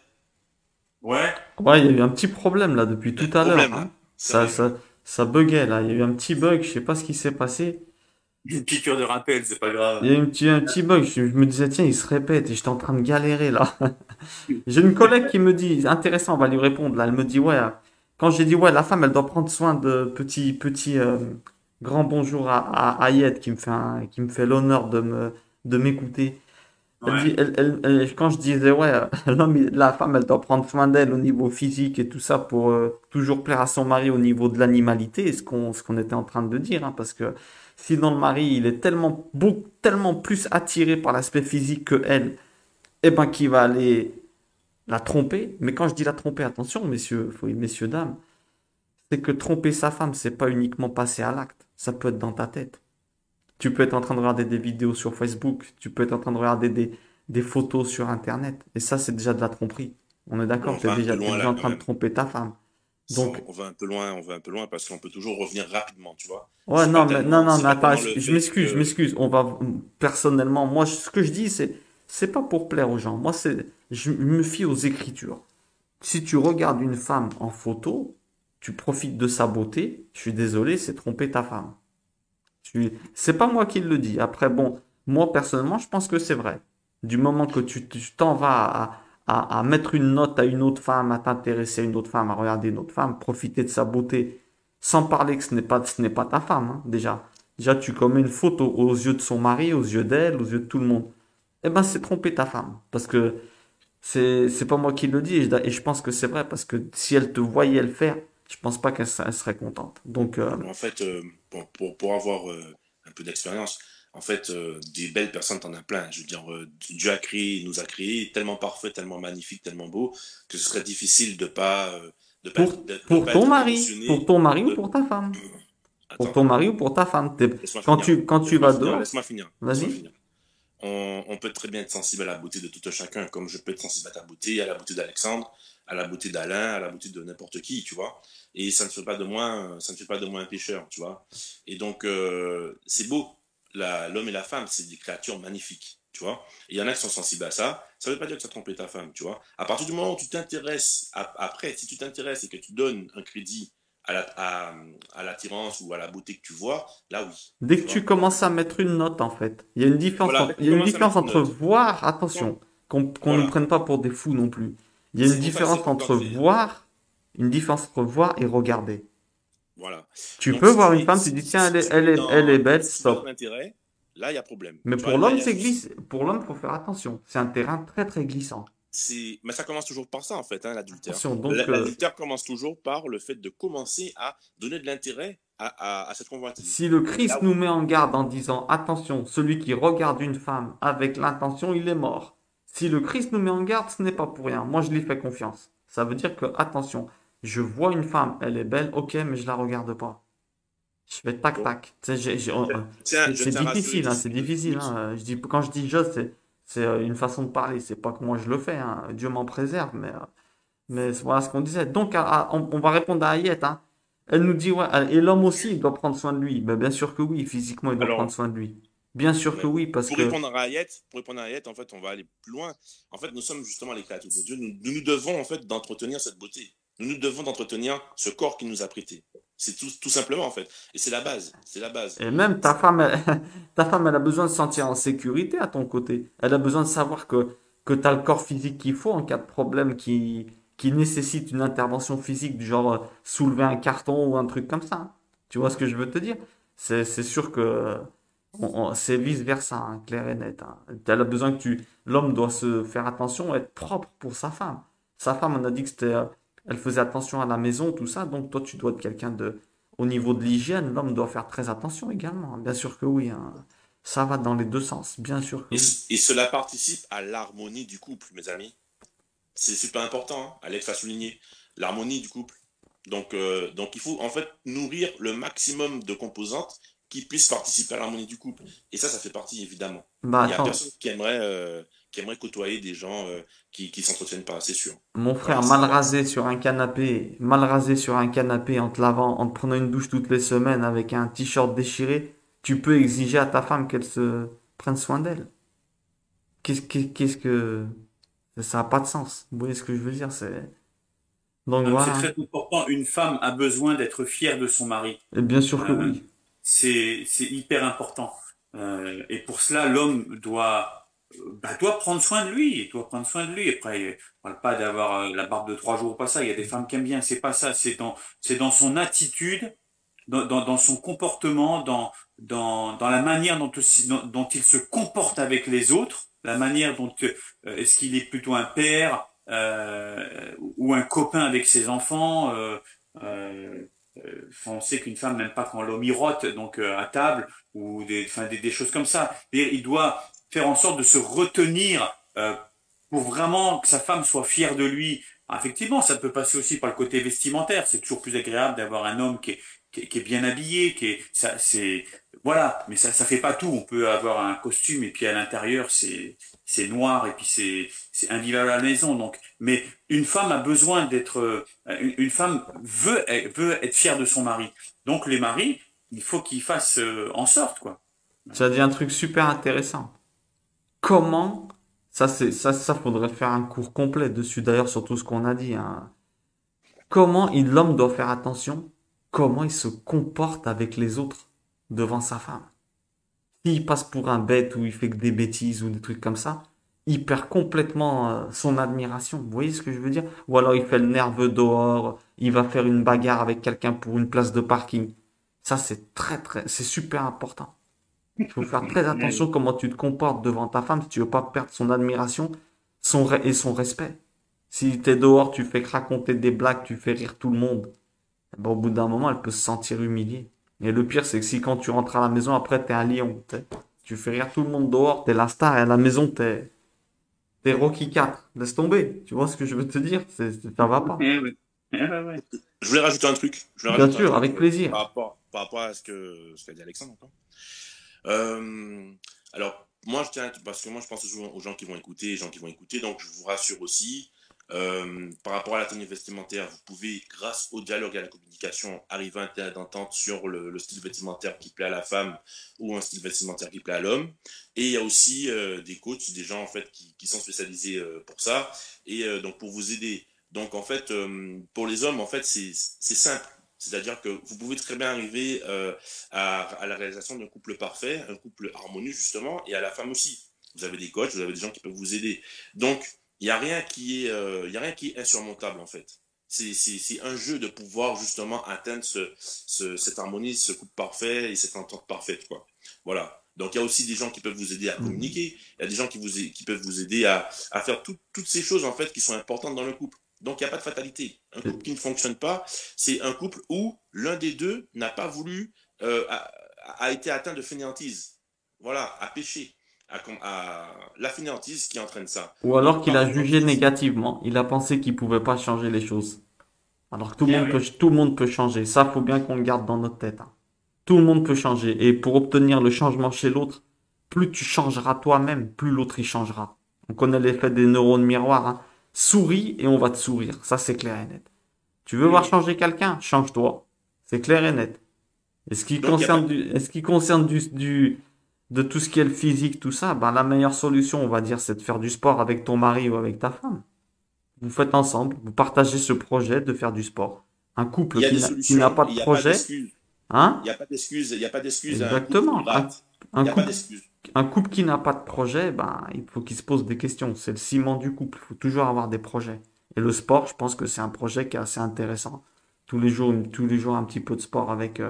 Ouais. ouais, il y a eu un petit problème là depuis Il y a tout un à l'heure, problème, hein. là. Ça, Sérieux. ça, ça buguait là. Il y a eu un petit bug. Je sais pas ce qui s'est passé. Une piqûre de rappel, c'est pas Il grave. y a eu un petit bug. Je me disais, tiens, il se répète et j'étais en train de galérer là. J'ai une collègue qui me dit, intéressant, on va lui répondre là. Elle me dit, ouais, quand j'ai dit, ouais, la femme, elle doit prendre soin de petit grand bonjour à Ayed qui me fait l'honneur de m'écouter. Elle Ouais. dit, quand je disais, ouais, la femme, elle doit prendre soin d'elle au niveau physique et tout ça pour toujours plaire à son mari au niveau de l'animalité, ce qu'on était en train de dire, hein, parce que sinon le mari, il est tellement plus attiré par l'aspect physique que elle, eh ben, qu'il va aller la tromper. Mais quand je dis la tromper, attention, messieurs, messieurs, dames, c'est que tromper sa femme, c'est pas uniquement passer à l'acte, ça peut être dans ta tête. Tu peux être en train de regarder des vidéos sur Facebook, tu peux être en train de regarder des photos sur Internet. Et ça, c'est déjà de la tromperie. On est On d'accord, va un peu t'es loin déjà là en quand train de même. tromper ta femme. Donc, On va un peu loin parce qu'on peut toujours revenir rapidement, tu vois. ouais, non, mais, non, non, C'est mais pas attends, tellement le je fait m'excuse, je que. m'excuse. Personnellement, moi, ce que je dis, c'est pas pour plaire aux gens. Moi, je me fie aux écritures. Si tu regardes une femme en photo, tu profites de sa beauté, je suis désolé, c'est tromper ta femme. C'est pas moi qui le dis. Après, bon, moi personnellement, je pense que c'est vrai. Du moment que tu t'en vas à mettre une note à une autre femme, à t'intéresser à une autre femme, à regarder une autre femme, profiter de sa beauté, sans parler que ce n'est pas ta femme, hein, déjà. Déjà, tu commets une faute aux yeux de son mari, aux yeux d'elle, aux yeux de tout le monde. Eh ben, c'est tromper ta femme. Parce que c'est pas moi qui le dis, et je pense que c'est vrai, parce que si elle te voyait le faire, je pense pas elle serait contente. Donc, En fait, pour avoir un peu d'expérience, en fait, des belles personnes, t'en as plein. Je veux dire, Dieu a créé, il nous a créé tellement parfait, tellement magnifique, tellement beau, que ce serait difficile de pour pas ton être mari, pour émotionné. ton mari ou De... pour ta femme. Pour Attends, ton mari ou pour ta femme. laisse-moi finir. Quand tu Laisse-moi vas finir, dehors, laisse-moi finir, laisse-moi vas-y. finir. On peut très bien être sensible à la beauté de tout un chacun, comme je peux être sensible à ta beauté, à la beauté d'Alexandre, à la beauté d'Alain, à la beauté de n'importe qui, tu vois. Et ça ne fait pas de moi, ça ne fait pas de moi un pécheur, tu vois. Et donc, c'est beau. L'homme et la femme, c'est des créatures magnifiques, tu vois. Et il y en a qui sont sensibles à ça. Ça ne veut pas dire que ça trompe ta femme, tu vois. À partir du moment où tu t'intéresses, après, si tu t'intéresses et que tu donnes un crédit à l'attirance ou à la beauté que tu vois, là oui, Dès tu que tu vois. commences à mettre une note, en fait, il y a une différence Voilà, entre, dès que il tu y a une commences à différence mettre une entre note, voir, quand, attention, qu'on ne voilà, prenne pas pour des fous non plus. Il y a une c'est trop différence facile pour entre rentrer. voir, une différence entre voir et regarder. Voilà. Tu Donc, peux voir une femme, tu dis, tiens, elle est belle, si tu es dans stop. l'intérêt, là, il y a problème. Mais Tu vois, pour là, il l'homme, y a c'est souci. glisse. Pour l'homme, faut faire attention. C'est un terrain très, très glissant. Mais ça commence toujours par ça, en fait, hein, l'adultère. Attention, donc, L'adultère commence toujours par le fait de commencer à donner de l'intérêt à cette convoitise. si le Et là, Christ nous met en garde en disant, attention, celui qui regarde une femme avec l'intention, il est mort. Si le Christ nous met en garde, ce n'est pas pour rien. Moi, je lui fais confiance. Ça veut dire que, attention, je vois une femme, elle est belle, ok, mais je la regarde pas. Je fais tac bon, tac. Tu sais, je c'est tiens à rassurer difficile, hein, d'ici c'est deux difficile. minutes. Hein. Quand je dis je, c'est une façon de parler. C'est pas que moi je le fais. Hein. Dieu m'en préserve, mais voilà ce qu'on disait. Donc, on va répondre à Ayette. Hein. Elle nous dit, ouais, et l'homme aussi, il doit prendre soin de lui. Ben, bien sûr que oui, physiquement, il doit prendre Alors, soin de lui. Bien sûr que mais oui, parce que pour répondre à Hayet, en fait, on va aller plus loin. En fait, nous sommes justement les créatures de Dieu. Nous devons, en fait, d'entretenir cette beauté. Nous devons d'entretenir ce corps qu'il nous a prêté. C'est tout simplement, en fait. Et c'est la base. C'est la base. et même ta femme, elle a besoin de se sentir en sécurité à ton côté. Elle a besoin de savoir que tu as le corps physique qu'il faut en cas de problème qui nécessite une intervention physique, du genre soulever un carton ou un truc comme ça. Hein. Tu vois ce que je veux te dire? C'est sûr que c'est vice-versa, hein, clair et net. Hein. Elle a besoin l'homme doit se faire attention, être propre pour sa femme. Sa femme, on a dit que elle faisait attention à la maison, tout ça. Donc toi, tu dois être quelqu'un au niveau de l'hygiène, l'homme doit faire très attention également. Bien sûr que oui. Hein. Ça va dans les deux sens. Bien sûr que Et, oui. et cela participe à l'harmonie du couple, mes amis. C'est super important, hein. Alex a souligné l'harmonie du couple. Donc, il faut en fait nourrir le maximum de composantes qui puissent participer à l'harmonie du couple. Et ça fait partie évidemment. Bah Il n'y a attends, personne qui aimerait côtoyer des gens qui s'entretiennent pas, c'est sûr. mon Voilà, frère, c'est mal pas. rasé sur un canapé, mal rasé sur un canapé en te lavant, en te prenant une douche toutes les semaines avec un t-shirt déchiré, tu peux exiger à ta femme qu'elle se prenne soin d'elle. Qu'est-ce que... Ça n'a pas de sens. Vous voyez ce que je veux dire? Donc Non, mais c'est voilà. très important. Une femme a besoin d'être fière de son mari. Et bien sûr que Euh, oui. c'est hyper important. Et pour cela, l'homme doit prendre soin de lui. Il doit prendre soin de lui. Après, on parle pas d'avoir la barbe de 3 jours, pas ça. Il y a des femmes qui aiment bien. C'est pas ça. C'est dans son attitude, dans son comportement, dans la manière dont il se comporte avec les autres, la manière dont est-ce qu'il est plutôt un père ou un copain avec ses enfants. Euh, on sait qu'une femme n'aime pas quand l'homme mirote, donc à table ou des choses comme ça. Et il doit faire en sorte de se retenir pour vraiment que sa femme soit fière de lui. Effectivement, ça peut passer aussi par le côté vestimentaire. C'est toujours plus agréable d'avoir un homme qui est bien habillé, voilà. Mais ça fait pas tout. On peut avoir un costume et puis à l'intérieur c'est noir et puis c'est invivable à la maison. Donc, mais une femme a besoin une femme veut être fière de son mari. Donc les maris, il faut qu'ils fassent en sorte, quoi. Tu as dit un truc super intéressant. Comment, ça faudrait faire un cours complet dessus d'ailleurs sur tout ce qu'on a dit. Hein. L'homme doit faire attention, comment il se comporte avec les autres. devant sa femme. S'il passe pour un bête ou il fait que des bêtises ou des trucs comme ça, il perd complètement son admiration. Vous voyez ce que je veux dire? Ou alors il fait le nerveux dehors, il va faire une bagarre avec quelqu'un pour une place de parking. Ça, c'est super important. Il faut faire très attention comment tu te comportes devant ta femme si tu veux pas perdre son admiration et son respect. Si t'es dehors, tu fais que raconter des blagues, tu fais rire tout le monde, eh ben, au bout d'un moment, elle peut se sentir humiliée. Et le pire, c'est que si quand tu rentres à la maison, après, t'es un lion. Tu fais rire tout le monde dehors, t'es la star, et à la maison, t'es Rocky 4. Laisse tomber. Tu vois ce que je veux te dire? Ça va pas. Eh ouais. Eh ouais, ouais. Je voulais rajouter un truc. Je voulais Bien rajouter un sûr, truc avec plaisir. par rapport à ce qu'a dit Alexandre encore. Euh, alors, moi, parce que moi, je pense souvent aux gens qui vont écouter, donc je vous rassure aussi. Par rapport à la tenue vestimentaire, vous pouvez, grâce au dialogue et à la communication, arriver à un terrain d'entente sur le style vestimentaire qui plaît à la femme ou un style vestimentaire qui plaît à l'homme. Et il y a aussi des coachs, des gens en fait qui sont spécialisés pour ça et donc pour vous aider. Donc en fait, pour les hommes, en fait, c'est simple. C'est-à-dire que vous pouvez très bien arriver à la réalisation d'un couple parfait, un couple harmonieux justement, et à la femme aussi. Vous avez des coachs, vous avez des gens qui peuvent vous aider. Donc, il n'y a rien il y a rien qui est insurmontable en fait. C'est un jeu de pouvoir justement atteindre cette harmonie, ce couple parfait et cette entente parfaite, quoi. Voilà. Donc il y a aussi des gens qui peuvent vous aider à Mhm. communiquer, il y a des gens qui peuvent vous aider à faire toutes ces choses en fait qui sont importantes dans le couple. Donc il n'y a pas de fatalité. Un couple qui ne fonctionne pas, c'est un couple où l'un des deux n'a pas voulu, a été atteint de fainéantise. Voilà, à pécher, la fainéantise qui entraîne ça. Ou alors Donc qu'il par a jugé fainéantise, négativement. Il a pensé qu'il pouvait pas changer les choses. Alors que Eh ouais. tout le monde peut changer. Ça, faut bien qu'on le garde dans notre tête, hein. Tout le monde peut changer. Et pour obtenir le changement chez l'autre, plus tu changeras toi-même, plus l'autre y changera. On connaît l'effet des neurones miroirs, hein. Souris et on va te sourire. Ça, c'est clair et net. Tu veux voir Mm. changer quelqu'un? Change-toi. C'est clair et net. Et donc il n'y a pas ce qui concerne de tout ce qui est le physique, tout ça, ben, la meilleure solution, on va dire, c'est de faire du sport avec ton mari ou avec ta femme. Vous faites ensemble, vous partagez ce projet de faire du sport. Un couple il y a des qui n'a solutions pas et de il n'y a pas projet, d'excuses. hein? Il n'y a pas d'excuses. Il n'y a pas d'excuses à un couple qui Exactement. rate. Un Il n'y a pas couple, d'excuses. un couple qui n'a pas de projet, ben, il faut qu'il se pose des questions. C'est le ciment du couple. Il faut toujours avoir des projets. Et le sport, je pense que c'est un projet qui est assez intéressant. Tous les jours, un petit peu de sport avec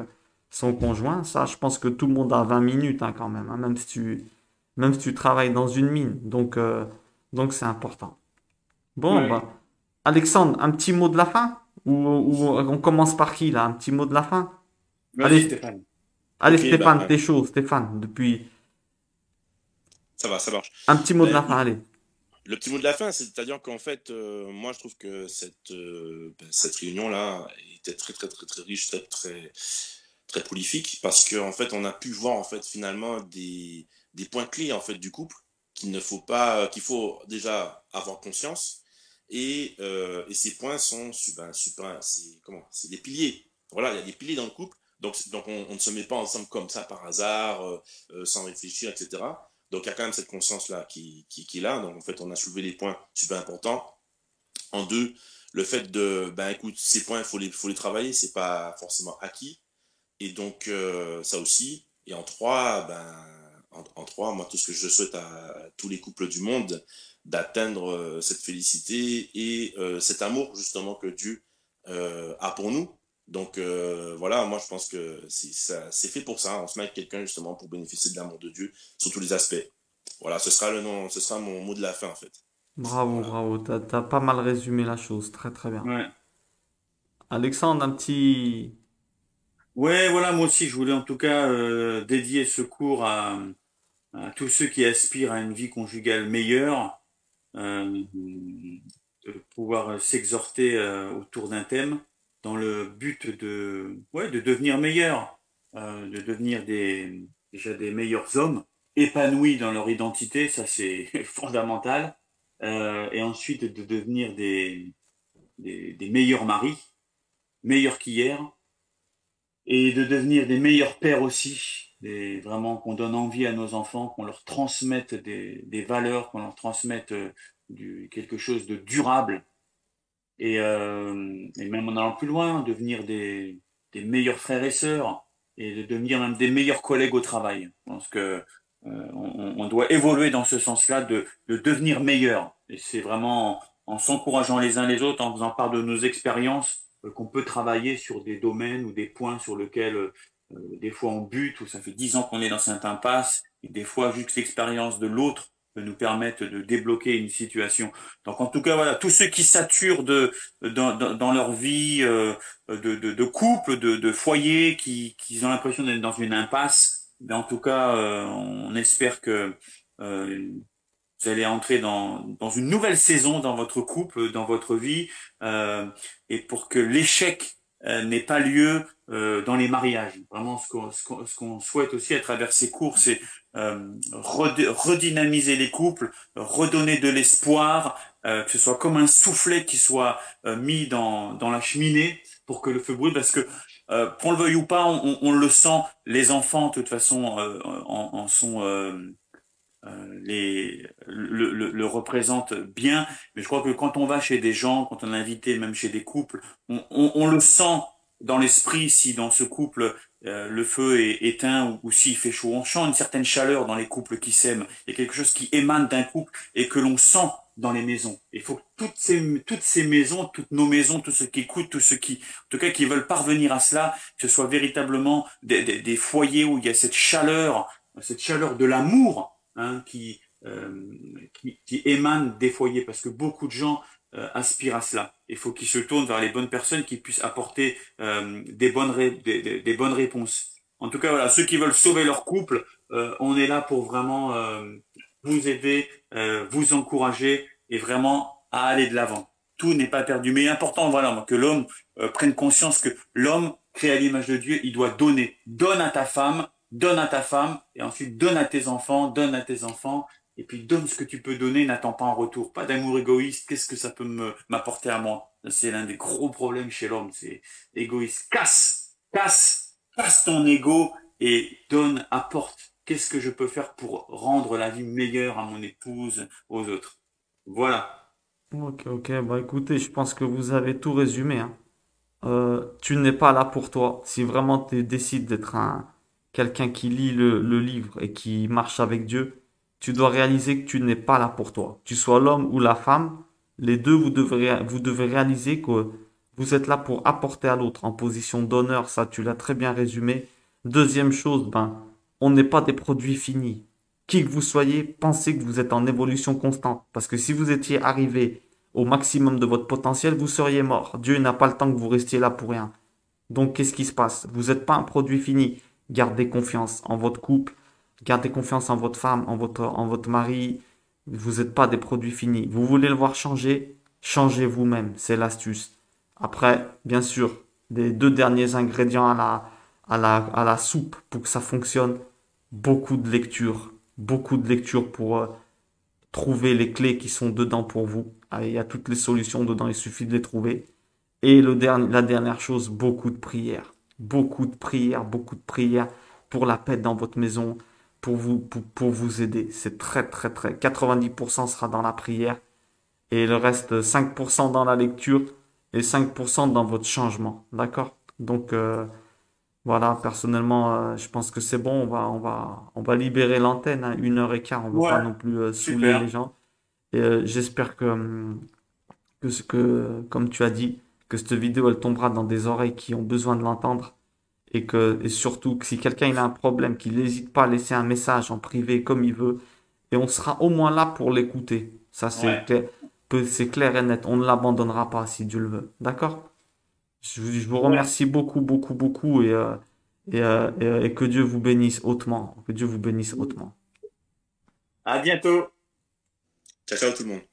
son conjoint. Ça, je pense que tout le monde a 20 minutes, hein, quand même, hein, même si tu travailles dans une mine. Donc c'est important. Bon, Ouais. bah, Alexandre, un petit mot de la fin? Ou on commence par qui, là? Un petit mot de la fin? Vas-y, Allez, Stéphane. allez, Ok, Stéphane, ben, t'es chaud, Stéphane, depuis. ça va, ça marche. Un petit mot de Ben la fin, écoute, allez. le petit mot de la fin, c'est-à-dire qu'en fait, moi je trouve que cette réunion-là était très très très très riche, très très très prolifique, parce qu'en fait on a pu voir en fait finalement des points clés en fait du couple qu'il faut déjà avoir conscience et ces points sont c'est des piliers. Voilà, il y a des piliers dans le couple, donc on ne se met pas ensemble comme ça par hasard, sans réfléchir, etc. Donc il y a quand même cette conscience-là qui est là. Donc en fait, on a soulevé les points super importants. En deux, le fait de, ben écoute, ces points, faut les travailler, c'est pas forcément acquis. Et donc ça aussi. Et en trois, en trois, moi tout ce que je souhaite à tous les couples du monde, d'atteindre cette félicité et cet amour justement que Dieu a pour nous. Donc voilà, moi je pense que c'est fait pour ça. On se met avec quelqu'un justement pour bénéficier de l'amour de Dieu sur tous les aspects. Voilà, ce sera le nom, ce sera mon mot de la fin en fait. Bravo, Voilà. bravo, t'as pas mal résumé la chose, très très bien. Ouais. Alexandre, un petit. Ouais, voilà, moi aussi, je voulais en tout cas dédier ce cours à tous ceux qui aspirent à une vie conjugale meilleure, de pouvoir s'exhorter autour d'un thème dans le but de devenir meilleur, de devenir déjà des meilleurs hommes, épanouis dans leur identité, ça c'est fondamental, et ensuite de devenir des meilleurs maris, meilleurs qu'hier, et de devenir des meilleurs pères aussi, vraiment qu'on donne envie à nos enfants, qu'on leur transmette des valeurs, qu'on leur transmette quelque chose de durable, et même en allant plus loin, devenir des meilleurs frères et sœurs, et de devenir même des meilleurs collègues au travail. Je pense que on doit évoluer dans ce sens-là de devenir meilleur. Et c'est vraiment en s'encourageant les uns les autres, en faisant part de nos expériences, qu'on peut travailler sur des domaines ou des points sur lesquels des fois on bute, ou ça fait 10 ans qu'on est dans cette impasse, et des fois juste l'expérience de l'autre peut nous permettre de débloquer une situation. Donc en tout cas voilà, tous ceux qui saturent dans leur vie de couple, de foyer, qui ont l'impression d'être dans une impasse, ben en tout cas on espère que euh, vous allez entrer dans une nouvelle saison dans votre couple, dans votre vie, et pour que l'échec n'ait pas lieu dans les mariages. Vraiment, ce qu'on souhaite aussi à travers ces cours, c'est redynamiser les couples, redonner de l'espoir, que ce soit comme un soufflet qui soit mis dans la cheminée pour que le feu brûle, parce que qu'on le veuille ou pas, on le sent, les enfants, de toute façon, en sont... le représente bien, mais je crois que quand on va chez des gens, quand on est invité, même chez des couples, on le sent dans l'esprit si dans ce couple le feu est éteint ou s'il fait chaud. On sent une certaine chaleur dans les couples qui s'aiment. Il y a quelque chose qui émane d'un couple et que l'on sent dans les maisons. Il faut que toutes ces maisons, toutes nos maisons, tous ceux qui écoutent, tous ceux qui, en tout cas, qui veulent parvenir à cela, que ce soit véritablement des foyers où il y a cette chaleur de l'amour, hein, qui émane des foyers, parce que beaucoup de gens aspirent à cela. Il faut qu'ils se tournent vers les bonnes personnes qui puissent apporter des bonnes réponses. En tout cas, voilà, ceux qui veulent sauver leur couple, on est là pour vraiment vous aider, vous encourager et vraiment à aller de l'avant. Tout n'est pas perdu, mais important, voilà, que l'homme prenne conscience que l'homme créé à l'image de Dieu, il doit donner. Donne à ta femme, donne à ta femme, et ensuite donne à tes enfants, donne à tes enfants, et puis donne ce que tu peux donner, n'attends pas en retour. Pas d'amour égoïste, qu'est-ce que ça peut m'apporter à moi? C'est l'un des gros problèmes chez l'homme, c'est égoïste. Casse ton ego et donne, apporte. Qu'est-ce que je peux faire pour rendre la vie meilleure à mon épouse, aux autres? Voilà. Ok, ok, bah écoutez, je pense que vous avez tout résumé, hein. Tu n'es pas là pour toi. Si vraiment tu décides d'être quelqu'un qui lit le livre et qui marche avec Dieu, tu dois réaliser que tu n'es pas là pour toi. Tu sois l'homme ou la femme, les deux, vous devez réaliser que vous êtes là pour apporter à l'autre en position d'honneur. Ça, tu l'as très bien résumé. Deuxième chose, ben, on n'est pas des produits finis. Qui que vous soyez, pensez que vous êtes en évolution constante. Parce que si vous étiez arrivé au maximum de votre potentiel, vous seriez mort. Dieu n'a pas le temps que vous restiez là pour rien. Donc, qu'est-ce qui se passe? Vous n'êtes pas un produit fini. Gardez confiance en votre couple, gardez confiance en votre femme, en votre mari. Vous n'êtes pas des produits finis. Vous voulez le voir changer? Changez vous-même. C'est l'astuce. Après, bien sûr, les deux derniers ingrédients à la soupe pour que ça fonctionne, beaucoup de lecture. Beaucoup de lecture pour trouver les clés qui sont dedans pour vous. Ah, il y a toutes les solutions dedans, il suffit de les trouver. Et la dernière chose, beaucoup de prières. Beaucoup de prières pour la paix dans votre maison, pour vous aider. C'est très, très, très. 90% sera dans la prière et le reste, 5% dans la lecture et 5% dans votre changement. D'accord? Donc, voilà, personnellement, je pense que c'est bon. On va libérer l'antenne, hein, 1 h 15. On ne va pas Ouais, non plus saouler les super. gens. Et j'espère comme tu as dit, que cette vidéo, elle tombera dans des oreilles qui ont besoin de l'entendre. Et surtout, que si quelqu'un il a un problème, qu'il n'hésite pas à laisser un message en privé comme il veut. Et on sera au moins là pour l'écouter. Ça, Ouais. c'est clair et net. On ne l'abandonnera pas si Dieu le veut. D'accord? Je vous Ouais. remercie beaucoup, beaucoup, beaucoup. Et que Dieu vous bénisse hautement. Que Dieu vous bénisse hautement. À bientôt. Ciao, ciao tout le monde.